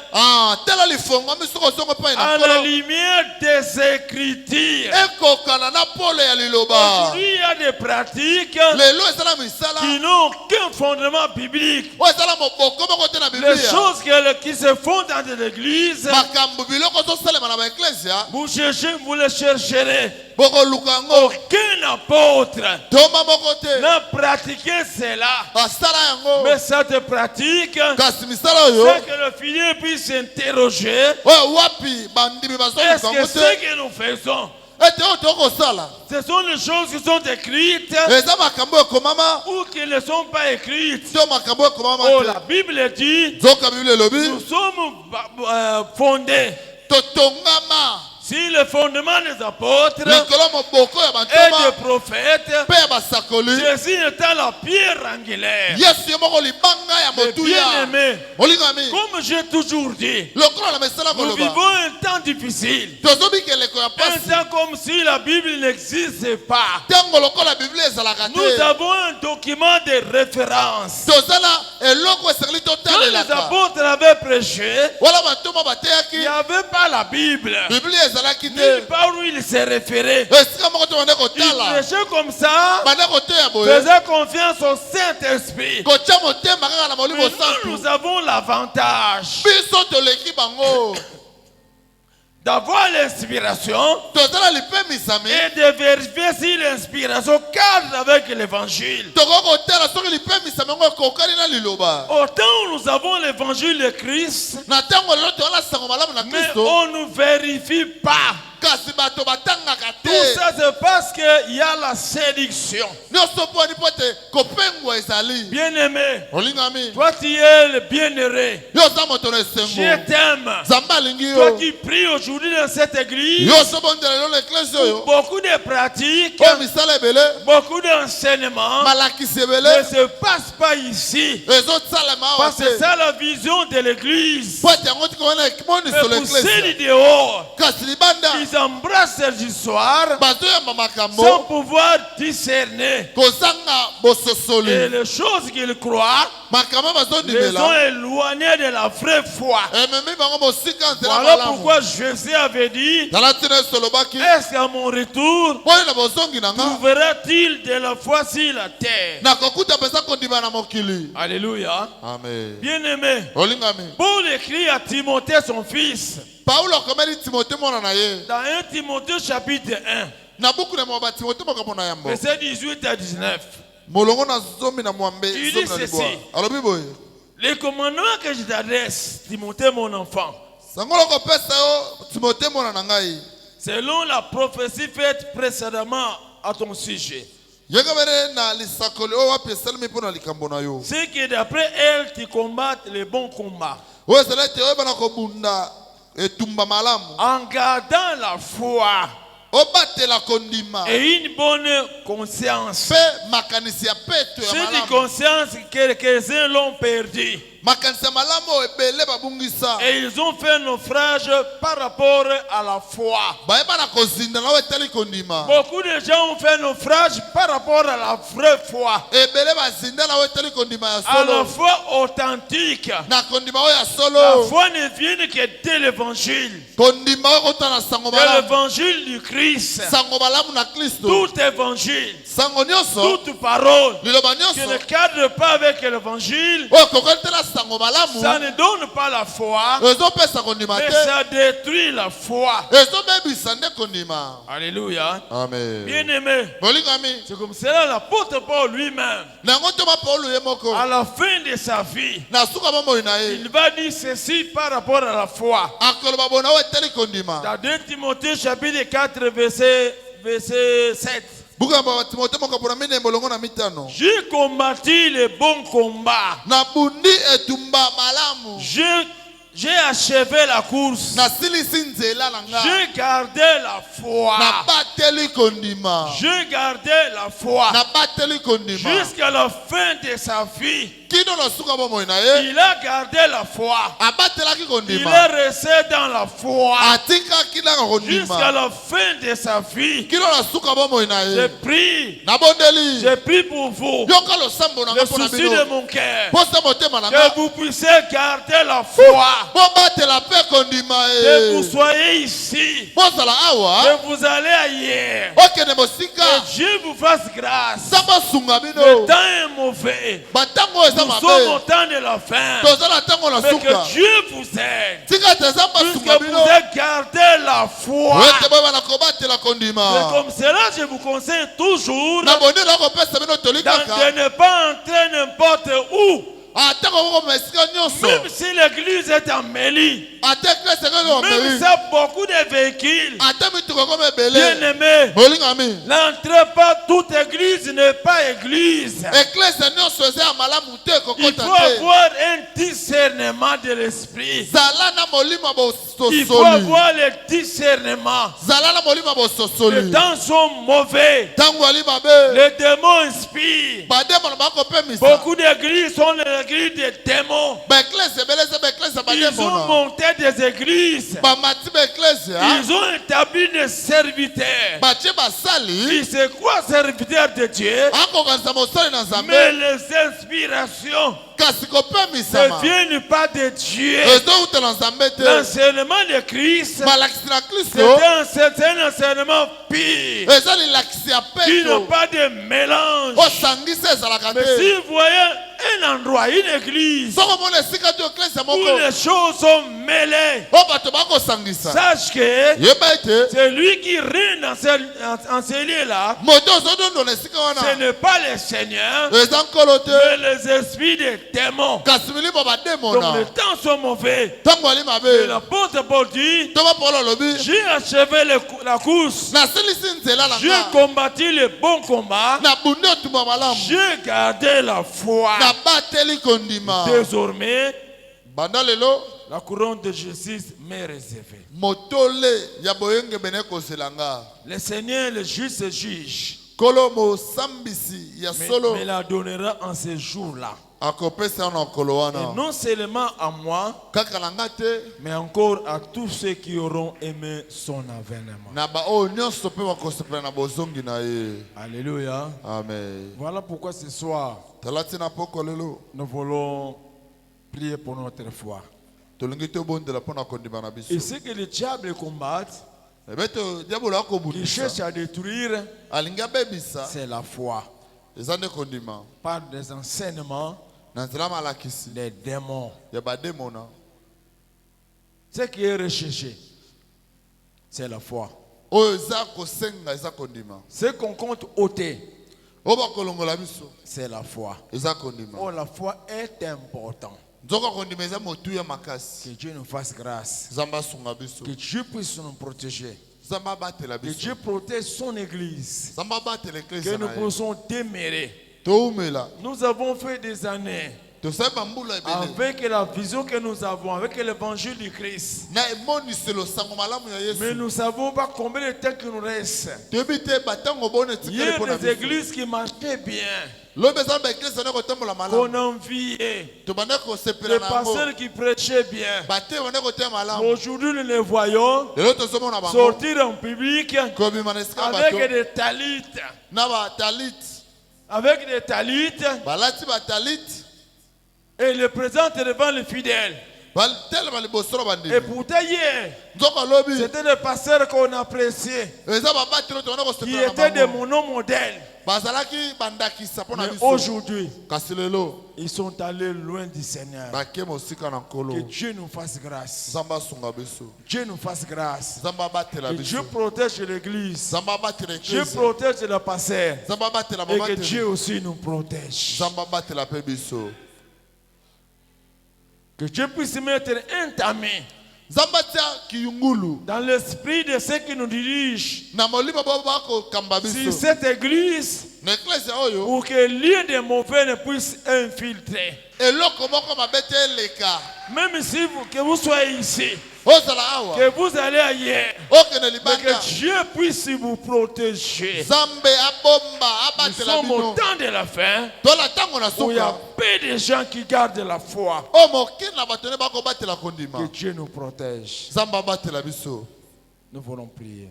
A: tala lifongwami soki ozongo epai na
C: à la
A: nkolo
C: lumière des Écritures.
A: ekokana na pole ya liloba
C: Aujourd'hui, il y a des pratiques
A: lelo ezala misala
C: qui n'ont aucun fondement biblique.
A: oyo ezala moboko moko te na
C: Les
A: biblia
C: choses qui se font dans l'église,
A: makambo biloko ezosalema na baeklesia
C: vous cherchez, vous les chercherez.
A: bokoluka yango
C: Aucun apôtre
A: toma moko te
C: n'a pratiqué cela.
A: asala yango
C: Mais cette pratique,
A: kasi misala oyo
C: c'est que le fidèle puisse s'interroger.
A: oyo wapi bandimi
C: Est-ce
A: bazoluka
C: que
A: yango
C: ce
A: te
C: que nous faisons,
A: ete oyo tokosala
C: ce sont les choses qui sont écrites
A: eza makambo ekomama
C: ou qui ne sont pas écrites?
A: to makambo ekomama
C: Oh,
A: te
C: la Bible dit,
A: nzoka biblia elobi
C: nous sommes fondés
A: totongama
C: sur le fondement des apôtres
A: likolo moboko ya
C: et
A: bantoma
C: des prophètes.
A: mpe ya basakoli
C: Jésus étant la pierre angulaire.
A: yesu ye moko libanga ya
C: Mais
A: motuya
C: bien aimé,
A: molingami
C: comme j'ai toujours dit,
A: lokola na mesala
C: nous
A: koloba
C: vivons un temps difficile.
A: tozobika eleko ya
C: Un
A: pasi
C: temps comme si la Bible n'existait pas.
A: ntango lokola biblia ezalaka
C: Nous
A: te
C: avons un document de référence.
A: toza na eloko esengeli
C: Quand les
A: totalelaka
C: apôtres avaient prêché,
A: wala bantoma
C: il
A: bateyaki
C: n'y avait pas la Bible.
A: biblia ezalaki
C: Nulle
A: te
C: part où il se référait.
A: esika moko te bande
C: Il
A: kotala
C: prêchait comme ça,
A: bande koteya boye
C: faisait confiance au Saint-Esprit.
A: kotya motema kaka na molimo
C: Mais nous,
A: santu
C: nous avons l'avantage
A: biso toleki bango
C: d'avoir l'inspiration
A: toza na lipemisami
C: et de vérifier si l'inspiration cadre avec l'évangile.
A: tokoki kotala soki lipemisami yango ekokani na liloba
C: Autant nous avons l'évangile de Christ,
A: na ntango lelo toyala sango malamu na
C: mais
A: kristo
C: on ne vérifie pas.
A: kasi bato batangaka
C: Tout
A: te
C: ça, c'est parce qu'il y a la séduction.
A: nyonso mponi mpo ete kopengwa ezali
C: Bien-aimé,
A: olingami
C: toi tu es le bien-heureux.
A: yo oza moto na
C: Je
A: esengo
C: t'aime.
A: nzambe alingi
C: Toi
A: yo
C: qui pries aujourd'hui dans cette église,
A: yo osobondela lelo na eklesi oyo
C: beaucoup de pratiques,
A: oyo misala ebele
C: beaucoup d'enseignements
A: malakisi
C: ne
A: ebele
C: se passent pas ici.
A: ezosalema awa
C: Parce que c'est
A: te
C: ça la vision de l'église.
A: po ete yango tika wana moniso
C: Mais
A: la
C: pour ceux
A: eklesi
C: du dehors,
A: kasi libanda
C: ils embrassent ces histoires
A: bazoyamba
C: sans
A: makambo
C: pouvoir discerner.
A: kozanga
C: Et
A: bososoli
C: les choses qu'ils croient
A: makambo
C: les ont
A: bazondimela
C: éloignés de la vraie foi.
A: ememi bango mosika nzela
C: Voilà
A: malamu
C: pourquoi Jésus avait dit,
A: tala ntina esolobaki
C: est-ce qu'à mon retour,
A: mponi na bozongi na nga
C: trouverait-il de la foi sur la terre?
A: nakokuta mpenza kondima na mokili
C: Alléluia.
A: amen
C: Bien-aimé,
A: olingami
C: Paul écrit à Timothée son fils,
A: paulo akomeli timote mwana na ye
C: dans 1 Timothée chapitre 1,
A: na buku na mwa timote makambo na yambo
C: versets 18 à 19.
A: molongo na zomi na mwambe
C: Il
A: zomi
C: dit
A: na libwa
C: ceci.
A: alobi boye
C: Les commandements que je t'adresse, Timothée mon enfant,
A: sango lokopesa yo timote mwana na ngai
C: selon la prophétie faite précédemment à ton sujet,
A: yenge bere na lisakoli oyo wapi esalemi mpo na likambo na yo
C: c'est que d'après elle, tu combattes les bons combats,
A: oyo ezala ete oyebana kobunda etumba malamu
C: en gardant la foi
A: obatela kondima
C: et une bonne conscience.
A: mpe makanisi ya peto ya
C: C'est une
A: malamu
C: conscience que quelques-uns l'ont perdu.
A: makanisi ya malamu oyo ebele babungisa
C: Et ils ont fait naufrage par rapport à la foi.
A: bayebana kozinda na oyo etali kondima
C: Beaucoup de gens ont fait naufrage par rapport à la vraie foi,
A: ebele bazinda na oyo etali kondima ya
C: à la
A: solo
C: foi authentique.
A: na kondima oyo ya
C: La
A: solo
C: foi ne vient que de l'évangile,
A: kondima oyo kota na sango
C: de
A: malamu
C: l'évangile du Christ.
A: sango malamu na kristo
C: Tout évangile,
A: sango nyonso
C: toute parole
A: liloba
C: qui ne
A: nyonso
C: cadre pas avec l'évangile,
A: oyo kokani te na sango malamu
C: ça ne donne pas la foi,
A: ezopesa kondima
C: mais
A: te
C: ça détruit la foi.
A: ezobebisa nde kondima
C: Alléluia.
A: amen
C: Bien-aimé,
A: molingami
C: c'est comme cela l'apôtre Paul lui-même,
A: nango ntoma paulo ye moko
C: à la fin de sa vie,
A: na suka bomoi na ye
C: il va dire ceci par rapport à la foi.
A: akoloba bona oyo etali kondima
C: Dans 2 Timothée chapitre 4 verset 7.
A: buka ba Timothée mokapona mine molongo na mitano.
C: J'ai combattu le bon combat.
A: Na bundi etumba malamu.
C: J'ai achevé la course.
A: Na silisi nzela na nga.
C: J'ai gardé la foi.
A: Na bateli kondima.
C: J'ai gardé la foi.
A: Na bateli kondima.
C: Jusqu'à la fin de sa vie.
A: Kino na suka bo moina ye.
C: Il a gardé la foi.
A: Abatelaki
C: Il
A: kondima.
C: est resté dans la foi.
A: Atika kila
C: Jusqu'à
A: kondima.
C: la fin de sa vie.
A: Kino na suka bo moina
C: J'ai
A: ye.
C: pris.
A: Na bondeli.
C: J'ai pris pour vous
A: Yoka lo sambo na
C: le
A: nga pona
C: souci
A: bino.
C: de mon cœur.
A: Posa motema na
C: Que
A: nga.
C: vous puissiez garder la foi.
A: Bo batela pe kondima
C: Que vous
A: ye.
C: soyez ici.
A: Bozala awa.
C: Que vous allez ailleurs.
A: Okende mosika.
C: Que Dieu vous fasse grâce.
A: Samba sunga
C: Le
A: bino.
C: temps est mauvais.
A: Batango eza
C: Nous sommes au
A: mabe.
C: temps de la fin.
A: Tozala tango na
C: Mais
A: suka.
C: que Dieu vous aide.
A: Tika teza
C: Puisque
A: basunga
C: vous
A: bino.
C: avez gardé la foi.
A: Wete boy bana kobatela
C: C'est
A: kondima.
C: comme cela je vous conseille toujours
A: Na bondeli akopesa bino
C: de
A: tolikaka.
C: ne pas entrer n'importe où.
A: Atako koko mesika nyonso.
C: Même si l'église est emmêlée.
A: Ate klese koko
C: Même
A: meli.
C: si ça a beaucoup de véhicules.
A: Ate mituko koko
C: Bien
A: ebele.
C: aimé.
A: Bolingami.
C: N'entrez pas, toute église n'est pas église.
A: Eklese nyonso eza ya malamu te
C: Il
A: kokota
C: faut
A: te.
C: avoir un discernement de l'esprit.
A: Zala na molimo
C: Il faut
A: bososoli.
C: avoir le discernement.
A: Zala na molimo
C: Les
A: bososoli.
C: temps sont mauvais.
A: Tango ali mabe.
C: Les démons inspirent.
A: Bademo na bakopemisa.
C: Beaucoup d'églises sont les églises des démons.
A: Beklese ebele eza beklese
C: Ils ont
A: bademo na.
C: monté des églises.
A: Bamati beklese ha.
C: Ils ont établi des serviteurs.
A: Batie basali.
C: Et c'est quoi serviteur de Dieu?
A: Akokanisa mosali na Nzambe.
C: Mais les inspirations
A: Kasi
C: ne
A: kopemisama.
C: viennent pas de Dieu.
A: Ezouta na Nzambe te.
C: L'enseignement de Christ,
A: Balakisi na Kristo.
C: c'est un enseignement pire.
A: Eza lilakisi ya
C: Qui n'a
A: peto.
C: pas de mélange.
A: Osangisa ezalaka
C: Mais si
A: te.
C: vous voyez un endroit, une église,
A: Soko mona esika te eklese
C: où
A: moko.
C: les choses sont mêlées,
A: O bato bakosangisa.
C: sache que
A: Yeba ete.
C: c'est lui qui règne en ce lieu-là.
A: Moto ozodondo na esika
C: Ce
A: wana.
C: n'est pas le Seigneur,
A: Eza nkolo te.
C: mais les esprits des démons.
A: Kasi milimo
C: Donc
A: bademona.
C: les temps sont mauvais.
A: Ntango ali
C: Et
A: mabe.
C: l'apôtre Paul dit,
A: Toba Paulo alobi.
C: j'ai achevé la course.
A: Nasilisi nzela na
C: J'ai
A: nga.
C: combattu le bon combat.
A: Na bundi otumba malamu.
C: J'ai gardé la foi.
A: Na bateli kondima.
C: Désormais,
A: Banda lelo.
C: la couronne de justice m'est réservée.
A: Motole ya boyenge bene kozela nga.
C: Le Seigneur, le juste juge,
A: Kolo mosambisi ya solo.
C: me la donnera en ce jour-là.
A: Akopesa na kolo
C: Et
A: wana.
C: non seulement à moi,
A: Kaka na nga te.
C: mais encore à tous ceux qui auront aimé son avènement.
A: Na ba o nyonso pe bakosepela na bozongi na ye.
C: Alléluia.
A: Amen.
C: Voilà pourquoi ce soir,
A: Talati na poko lelo.
C: nous voulons prier pour notre foi.
A: Tolingi te bondela pona kondima na biso.
C: Et ce que le diable combat,
A: Ebeto diabolo
C: il
A: akobundisa.
C: cherche à détruire,
A: Alingi abebisa.
C: c'est la foi.
A: Eza nde kondima.
C: Par des enseignements
A: Na nzela malakisi.
C: des démons.
A: Ya bademona.
C: Ce qui est recherché, c'est la foi.
A: Oyo eza kosenga eza kondima.
C: Ce qu'on compte ôter,
A: Oyo bakolongola biso.
C: c'est la foi.
A: Eza kondima.
C: Oh, la foi est important.
A: Nzoko kondima eza motu ya makasi.
C: Que Dieu nous fasse grâce.
A: Zamba sunga biso.
C: Que Dieu puisse nous protéger.
A: Zamba batela
C: Que
A: biso.
C: Dieu protège son église.
A: Zamba batela
C: Que
A: eklesa
C: nous
A: na ye.
C: puissions demeurer.
A: Toumela.
C: Nous avons fait des années
A: Tosaba mbula ebele.
C: avec la vision que nous avons, avec l'évangile du Christ.
A: Na emoniselo sango malamu ya
C: Mais
A: Yesu.
C: nous ne savons pas combien de temps qu'il nous reste.
A: Toyebi te batango bone
C: Il y
A: tikele
C: a
A: pona
C: des
A: biso.
C: églises qui marchaient bien,
A: Lobe zamba eklesa na kotambola malamu.
C: qu'on enviait.
A: Tobanda
C: Les
A: kosepela na yango.
C: pasteurs qui prêchaient bien.
A: Bate bande kotea malamu.
C: Aujourd'hui, nous les voyons
A: Lelo tozomona bango.
C: sortir en public
A: Kobima na esika
C: avec
A: bato.
C: des talit.
A: Na ba talit.
C: Avec des talit
A: Balati ba talit.
C: et les présentent devant les fidèles.
A: Baltelema liboso na
C: Et
A: bandimi.
C: pourtant, hier,
A: Nzoko lobi.
C: c'était des pasteurs qu'on appréciait.
A: Eza babati lo tobanda
C: Qui
A: kosepela
C: étaient
A: na
C: des
A: bango.
C: monomodèles.
A: Bazalaki bandakisa pona
C: Mais
A: biso.
C: aujourd'hui,
A: Kasi lelo
C: ils sont allés loin du Seigneur.
A: bake mosika na nkolo.
C: Que Dieu nous fasse grâce.
A: Zamba sunga biso.
C: Dieu nous fasse grâce.
A: Zamba batela
C: Que Dieu
A: biso.
C: protège l'église.
A: Zamba batela
C: Dieu
A: eklesa.
C: protège le pasteur.
A: Zamba batela
C: Et que
A: babatela.
C: Dieu aussi nous protège.
A: Zamba batela pe biso.
C: Que Dieu puisse mettre un tamis
A: Zambatia kiyungulu.
C: Dans l'esprit de ceux qui nous dirigent.
A: Na molima baba ko kambabiso.
C: Si cette église.
A: N'ecclésia oyo.
C: Pour que rien de mauvais ne puisse infiltrer.
A: Eloko moko mabete leka.
C: Même si que vous soyez ici.
A: Que
C: vous allez ailleurs. Mais que Dieu puisse vous protéger. Nous sommes au temps de la fin. Où il y a peu de gens qui gardent la foi. Que Dieu nous protège. Nous voulons prier.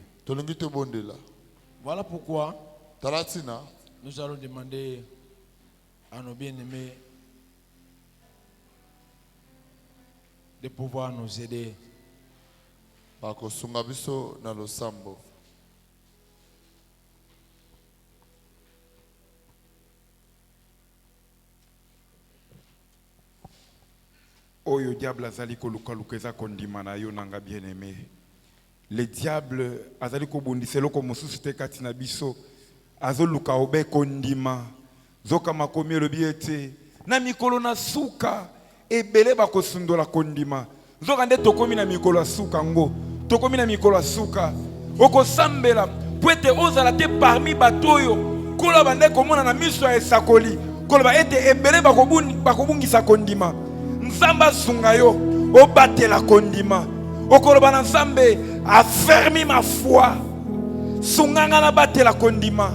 C: Voilà pourquoi nous allons demander à nos bien-aimés de pouvoir nous aider.
A: Bakosunga biso na losambo.
D: Oyo diable azali koluka lukeza kondima na yo nanga bien-aimé. Le diable azali kobundiselo ko mosusu te kati na biso. Azoluka obe kondima. Zoka makomi lobi ete na mikolo na suka ebele bakosundola kondima. Zoka nde tokomi na mikolo suka ngo. Tokomi na mikolo suka. Oko sambela puete ozala te parmi batoyo. Kola bande komona na miso ya esakoli. Kola ba ete ebele bakobungisa kondima. Nzamba sunga yo obatela kondima. Okoloba na Nzambe affermi ma foi. Sunganga na batela kondima.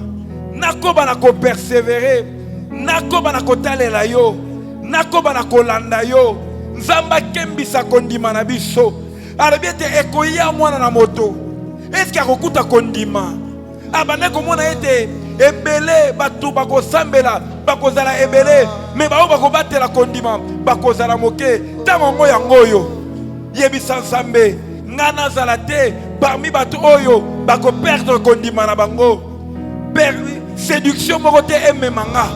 D: Nakoba na ko persévérer. Nakoba na kotalela yo. Nakoba na kolanda yo. Nzamba kembisa kondima na biso. Arabiete ekoya mwana na moto. Est-ce qu'il akokuta kondima? Abane komona ete ebele batu bakosambela bakozala ebele me bao bakobatela kondima bakozala moke tango ngo yangoyo yebisa Nzambe ngana zala te parmi batu oyo bako perdre kondima na bango séduction moko te ememanga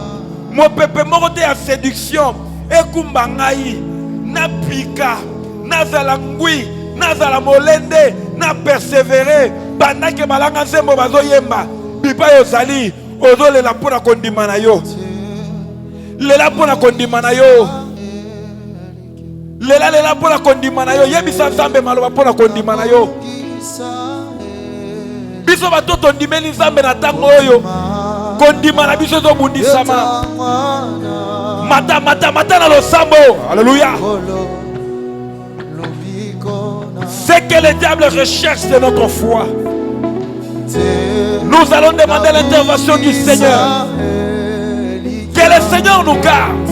D: mo pepe moko te ya séduction ekumba ngai na pika nazala ngui nazala molende na persévérer bandake malanga nzembo bazoyemba bipa yozali ozolela mpona kondima na yo lela mpona kondima na yo lela mpona kondima na yo yebisa Nzambe maloba mpona kondima na yo biso bato tondimeli Nzambe na ntango oyo kondima na biso ezobundisama mata na losambo. Alléluia. C'est que le diable recherche, c'est notre foi. Nous allons demander l'intervention du Seigneur. Que le Seigneur nous garde.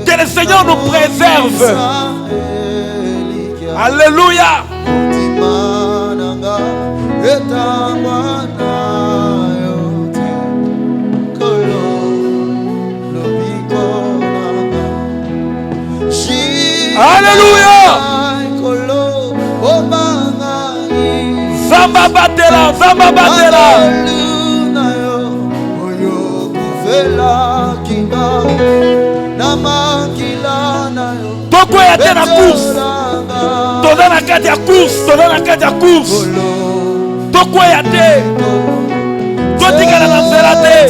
D: Que le Seigneur nous préserve. Alléluia. Alléluia. Zamba batela, Zamba batela. Toko ya te na course. Toda na kati ya course, toda na kati ya course. Toko ya te. Totika na nzela te.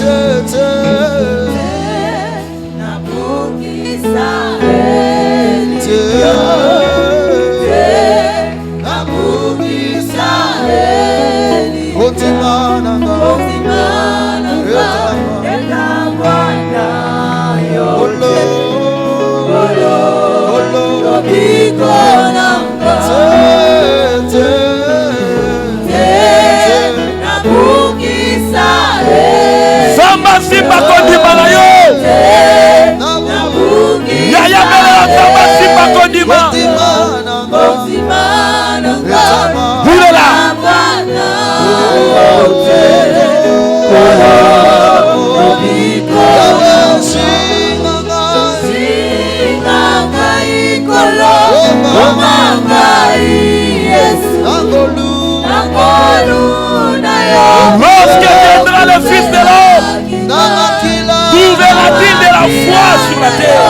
D: Samba simba kondima na yo. Yaya bela samba simba kondima. Bulela. Lorsque viendra le Fils de l'homme, trouvera-t-il de la foi sur la terre?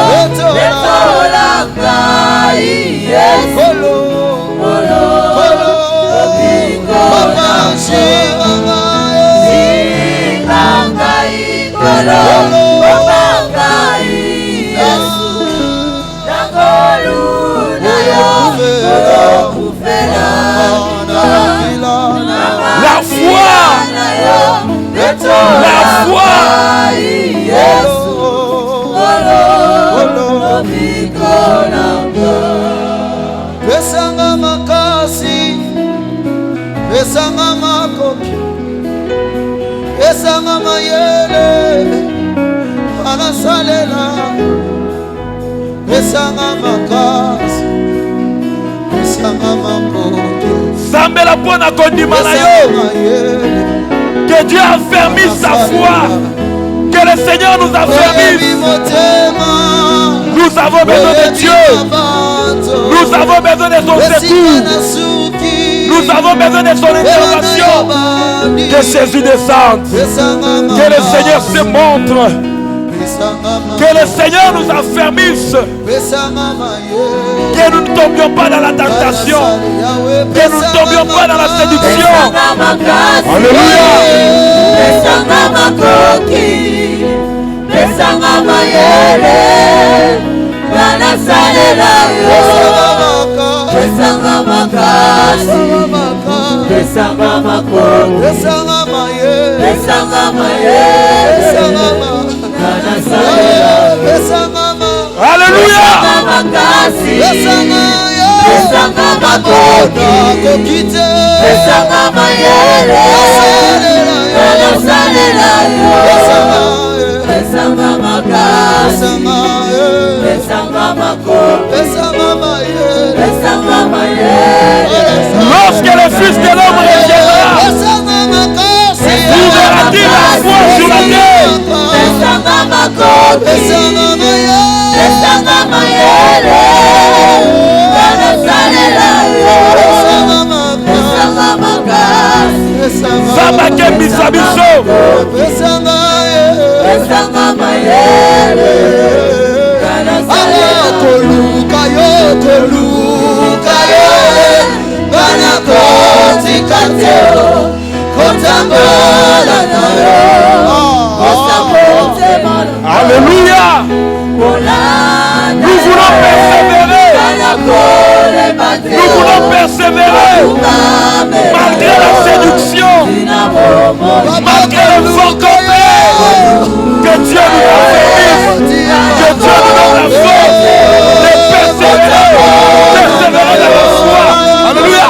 E: Pesanga makoki, pesanga mayele, anasalela. Pesanga makasi, pesanga makoki.
C: Zambela pona kondima na yo. Que Dieu affermisse sa foi. Que le Seigneur nous affermisse. Nous avons besoin de Dieu. Nous avons besoin de son secours. Nous avons besoin de son intervention. Que Jésus descende. Que le Seigneur se montre. Que le Seigneur nous affermisse. Que nous ne tombions pas dans la tentation. Que nous ne tombions pas dans la séduction. Alléluia. Alléluia. Lorsque le Fils de l'homme reviendra, trouvera-t-il la foi sur la terre? Zabake bisabiso.
E: Koluka yo, bana kotika teo, kotambola na yo.
C: Alléluia. Nous voulons persévérer. Nous voulons persévérer. Malgré la séduction, malgré le fort contraire, que Dieu nous affermisse, que Dieu nous donne la force de persévérer dans la foi. Alléluia.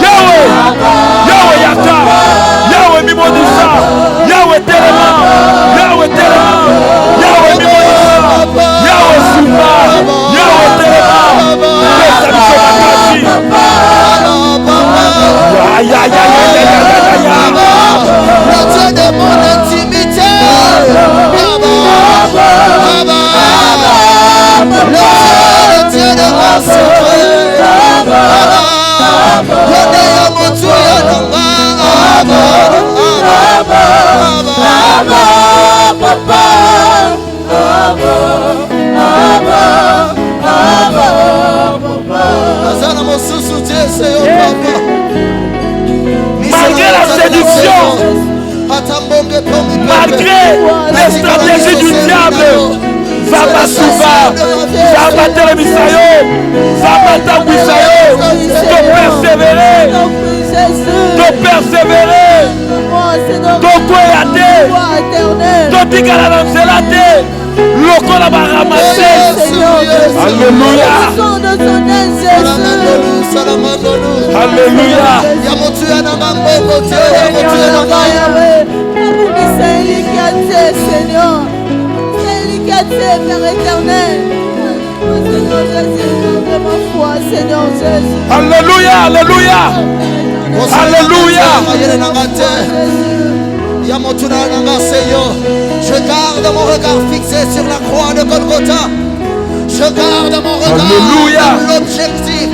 C: Yahweh, Yahweh Yata, Yahweh Mimodisa, Yahweh Telema, Yahweh Telema, Yahweh Mimodisa, Yahweh Sumba, Yahweh Telema,
E: Le Dieu de mon intimité, le Dieu de mon secret,
C: malgré la séduction, malgré les stratégies du diable, Zabasuba, Zabatelebisayo, Zabatabisayo, de persévérer, de koyate, de tikalalanzelate, lokola ba ramasser. Alléluia. Alléluia.
F: Père éternel, Seigneur Jésus.
C: Alléluia, alléluia. Alléluia.
E: Je garde mon regard fixé sur la croix de Golgotha. Je garde mon regard sur l'objectif.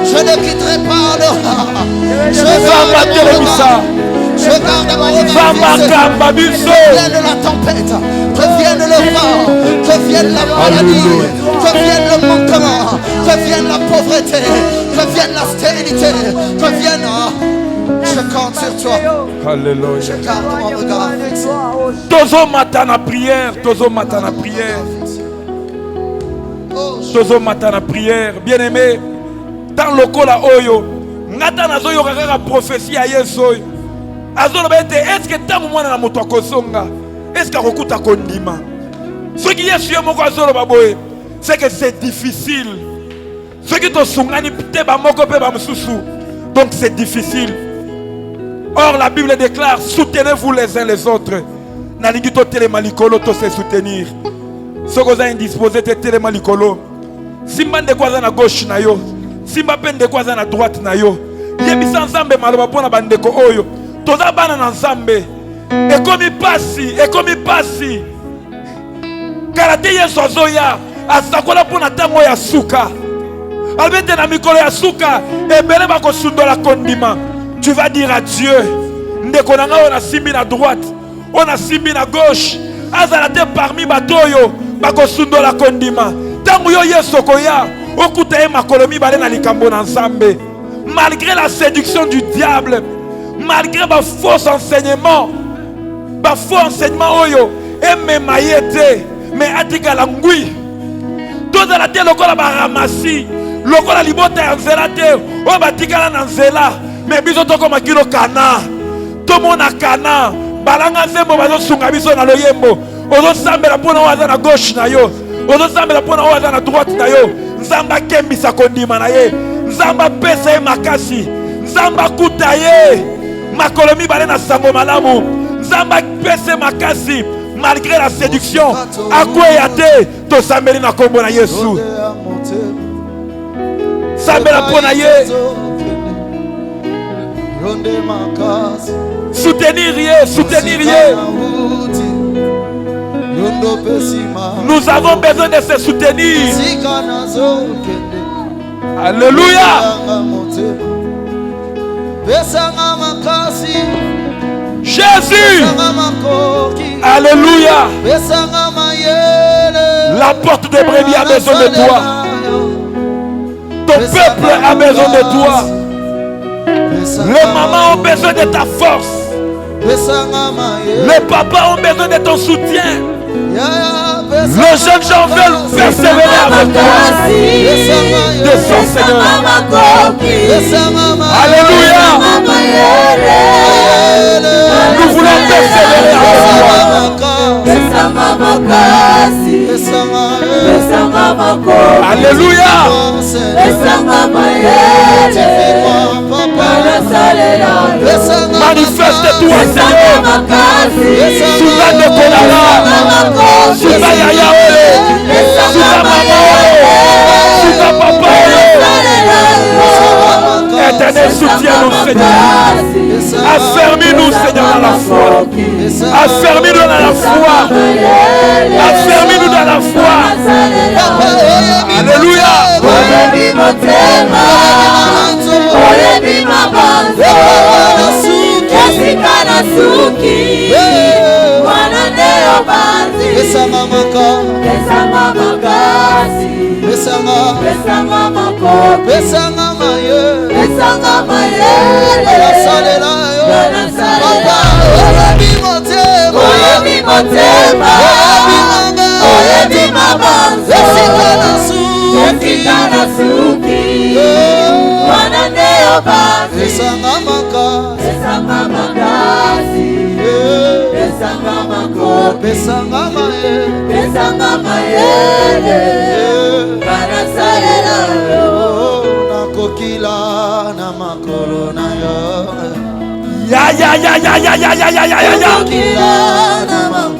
E: Je ne quitterai pas le. Je garde mon regard fixé. Que vienne la tempête, que vienne le vent, que vienne la maladie, que vienne le manquement, que vienne la pauvreté, que vienne la stérilité, que vienne. Je compte sur toi.
C: Alléluia.
E: Je garde mon regard fixé.
C: Tozo matana prière, tozo matana prière. Tozo matana prière. Bien aimé, dans le cola oyo,
D: ngata nazo yoka kaka prophétie ya Yesu. Azoloba ete est-ce que tango mwana na moto akosonga est-ce qu'akokuta kondima. Ce qui est sur moko azoloba boye c'est que c'est difficile. Ce qui to sungani te ba moko pe ba mususu. Donc c'est difficile. Or la Bible déclare soutenez-vous les uns les autres. Nalingi to telema likolo to se soutenir. Soko za indisposé te telema likolo. Simba ndekwaza na gauche na yo. Simba pe ndekwaza na droite na yo. Yebisa nzambe maloba pona bandeko oyo. Toza bana na nzambe. Ekomi pasi. Karate Yesu azoya. Asakola pona tango ya suka. Albete na mikolo ya suka. Ebele bako sundola kondima. Tu vas dire à Dieu. Ndeko nanga on a simbi na droite. On a simbi na gauche. Azalate parmi batoyo. Bako sundola kondima. Tango yo Yesu koya. Okuta e makolomi bale na likambo na nzambe. Malgré la séduction du diable. Malgré ma faux enseignement. Ma faux enseignement oyo. Eme mayete. Mais atika la ngui. Toza la te lokola ba ramasi. Lokola libota ya nzela te. O batika na nzela. Mais biso toko makilo kana. Tomo na kana. Balanga zembo bazo sunga biso na loyembo. Ozo sambela pona waza na gauche na yo. Ozo sambela pona waza na droite na yo. Nzamba kembisa kondima na ye. Nzamba pesa ye makasi. Nzamba kuta ye. Makolomi bale na sango malamu. Nzamba pesa makasi. Malgré la séduction. Akwe yate. To sambeli na kombo na Yesu. Sambela pona ye. Soutenir ye. Nous avons besoin de se soutenir. Alléluia. Jésus. Alléluia. La porte de brebis a besoin de toi. Ton peuple a besoin de toi. Les mamans ont besoin de ta force. Les papas ont besoin de ton soutien. Les jeunes gens veulent persévérer avec toi. Descends, Seigneur. Alléluia. Nous voulons persévérer avec toi. Alléluia. Manifeste-toi, Seigneur. Souda de Konara. Souda Yayaole. Souda Mama. Souda Papa. Éternel, soutiens-nous, Seigneur. Affermis-nous, Seigneur, dans la foi. Affermis-nous dans la foi. Affermis-nous dans la foi. Alléluia.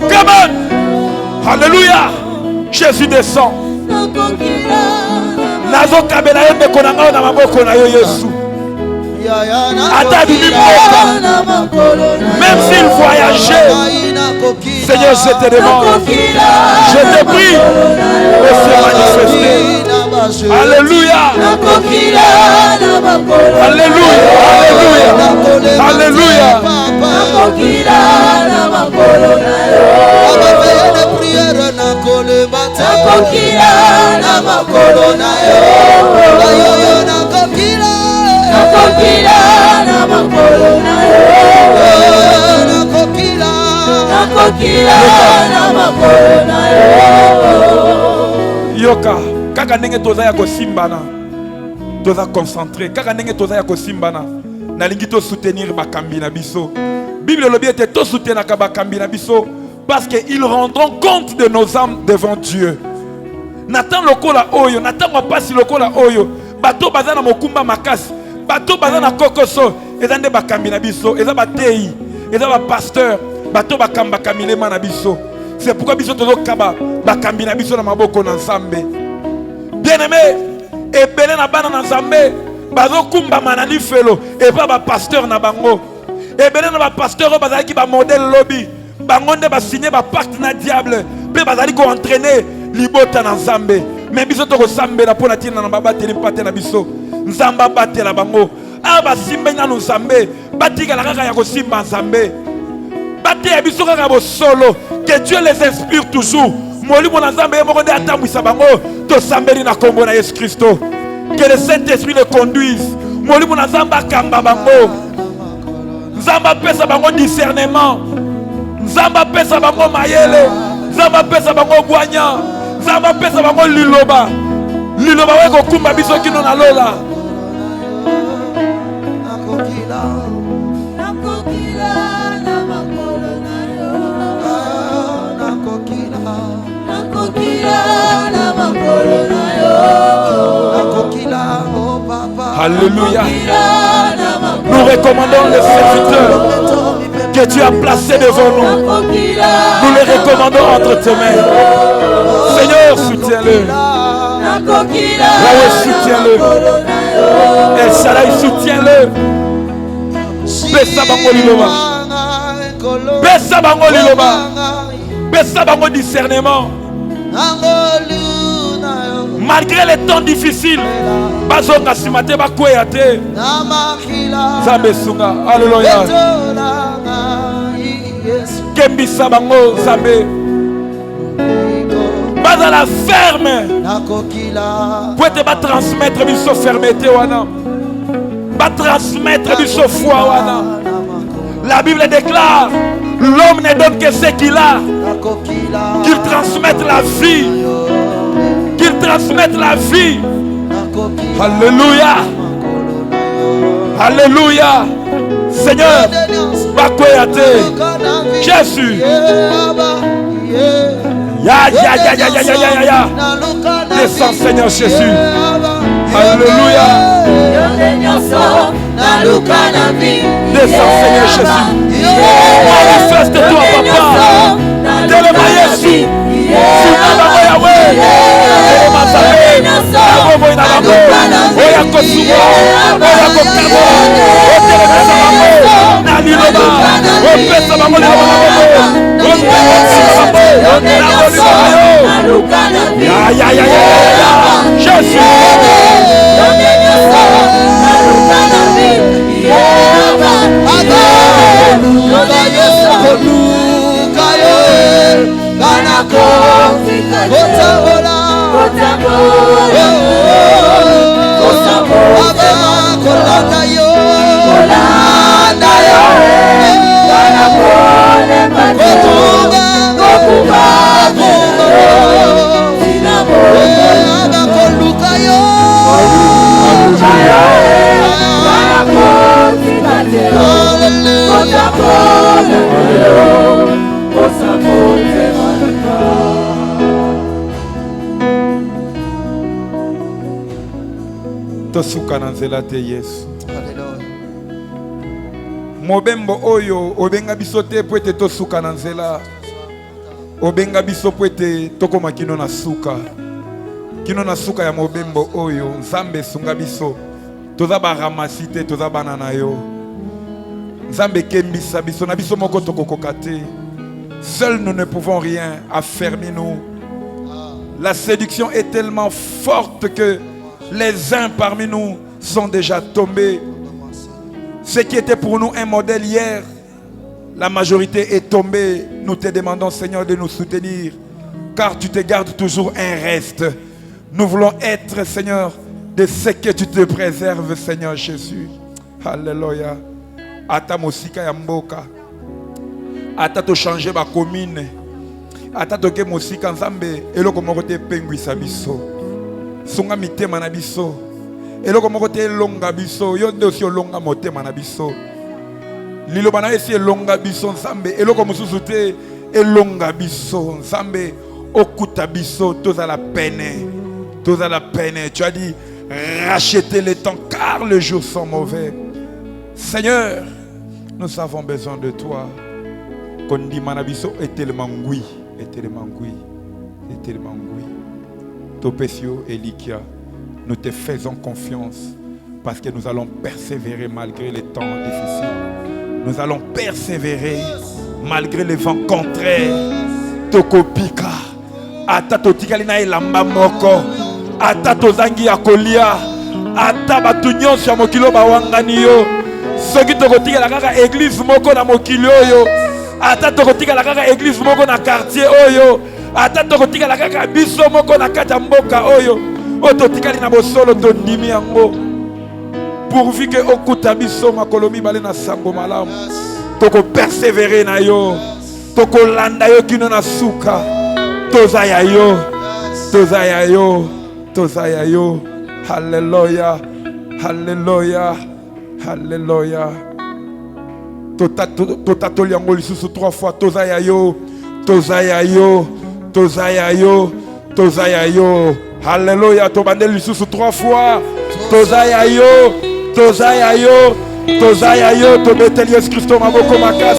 D: Come on. Alléluia. Jésus descend. Nazo kabela yembe konanga na maboko na yo Yesu. Même s'il voyageait, Seigneur, je te demande, je te prie de se manifester. Alléluia. Alléluia. Alléluia. Yoka kaka ndenge toza ya kosimbana toza concentré kaka ndenge toza ya kosimbana nalingi to soutenir bakambi na biso. Bible lobi ete to soutenaka bakambi na biso parce que ils rendront compte de nos âmes devant Dieu. Natan lokola oyo, natan wapasi lokola oyo, bato baza na mokumba makasi, bato baza na kokoso, eza nde bakambi na biso, eza batei, eza ba pasteur, bato bakamba kamilema na biso. C'est pourquoi biso tozo kaba bakambi na biso na maboko na Nzambe. Bien-aimé, ebele na bana na Nzambe, bazo kumba manani felo, et pas ba pasteur na bango. Ebele na ba pasteur bazali ba modèle lobby, bango nde ba signer ba pacte na diable, pe bazali ko entraîner libota na Nzambe. Mais biso to ko sambela pona tina na babateli pate na biso. Nzamba batela bango. Aba simbe na Nzambe, batika la kaka ya ko simba Nzambe. Bate biso kaka bo solo, que Dieu les inspire toujours. Molimo na Nzambe mo konde atambwisa bango to sambeli na kombo na Yesu Kristo. Que le Saint-Esprit le conduise. Molimo na Nzambe akamba bango. Nzamba pesa bango discernement. Nzamba pesa bango mayele. Nzamba pesa bango gwanya. Nzamba pesa bango liloba. Liloba weko kumba biso kino na lola. Alléluia. Nous recommandons les serviteurs que tu as placés devant nous. Nous les recommandons entre tes mains. Seigneur, soutiens-le. Yahweh, soutiens-le. El Shaddai, soutiens-le. Besa bango liloba. Besa bango liloba. Besa bango discernement. Malgré les temps difficiles, bazonga simate bakweyate. Zambe sunga. Alléluia. Kembisa bango zambe. Bazala ferme. Pour te transmettre biso fermeté wana. Ba transmettre biso foi wana. La Bible déclare, l'homme ne donne que ce qu'il a. Qu'il transmette la vie. Qu'il transmette la vie. Alléluia. Alléluia. Seigneur, bakoyate. Jésus. Ya. Descends, Seigneur Jésus. Alléluia. Descends, Seigneur Jésus. Manifeste-toi, papa. Telema Yesu. Sunama Yahweh. Telema Zabe. Nabobo inababo. Oya kosumo. Oya kokabo. Otelema Zabe. Naliloba. Opesa bango liloba nabobo. Opesa bango. Nabo liloba yo. Ya. Jésus. Tosuka na nzela te Yesu. Mobembo oyo obenga biso te po ete tosuka na nzela. Obenga biso po ete tokoma kino na suka. Kino na suka ya mobembo oyo Nzambe sunga biso. Toza ba ramasi te, toza bana na yo. Nzambe kembisa biso na biso moko tokokoka te. Seuls nous ne pouvons rien, affermis-nous. La séduction est tellement forte que les uns parmi nous sont déjà tombés. Ce qui était pour nous un modèle hier, la majorité est tombée. Nous te demandons, Seigneur, de nous soutenir, car tu te gardes toujours un reste. Nous voulons être, Seigneur, de ce que tu te préserves, Seigneur Jésus. Alléluia. Ata mosika ya mboka. Ata to changer ba commune. Ata to ke mosika Nzambe eloko moko te pengwisa biso. Sunga mitema na biso. eloko moko te elonga biso yo nde aussi olonga motema na biso liloba na esi elonga biso nzambe eloko mosusu te elonga biso nzambe okuta biso toza la peine tu as dit rachetez le temps car les jours sont mauvais. Seigneur, nous avons besoin de toi. Kondi manabiso etelement ngui. Topesio et Likia, nous te faisons confiance parce que nous allons persévérer malgré les temps difficiles. Nous allons persévérer malgré les vents contraires. Tokopika, ata totikali na elamba moko, ata tozangi ya kolia, ata batu nyonso ya mokili bawangani yo. Soki tokotikala kaka église moko na mokili oyo, ata tokotikala kaka église moko na quartier oyo, ata tokotikala kaka biso moko na kati ya mboka oyo, ototikali na bosolo tondimi yango. Pourvu que okuta biso makolo mibale na sango malamu, toko persévérer na yo, toko landa yo kino na suka, toza ya yo. Hallelujah, hallelujah, hallelujah. Totatoli yango lisusu 3 fois, toza ya yo. Hallelujah, tobande lisusu 3 fois, toza ya yo, tobeteli Yesu Kristo maboko makasi.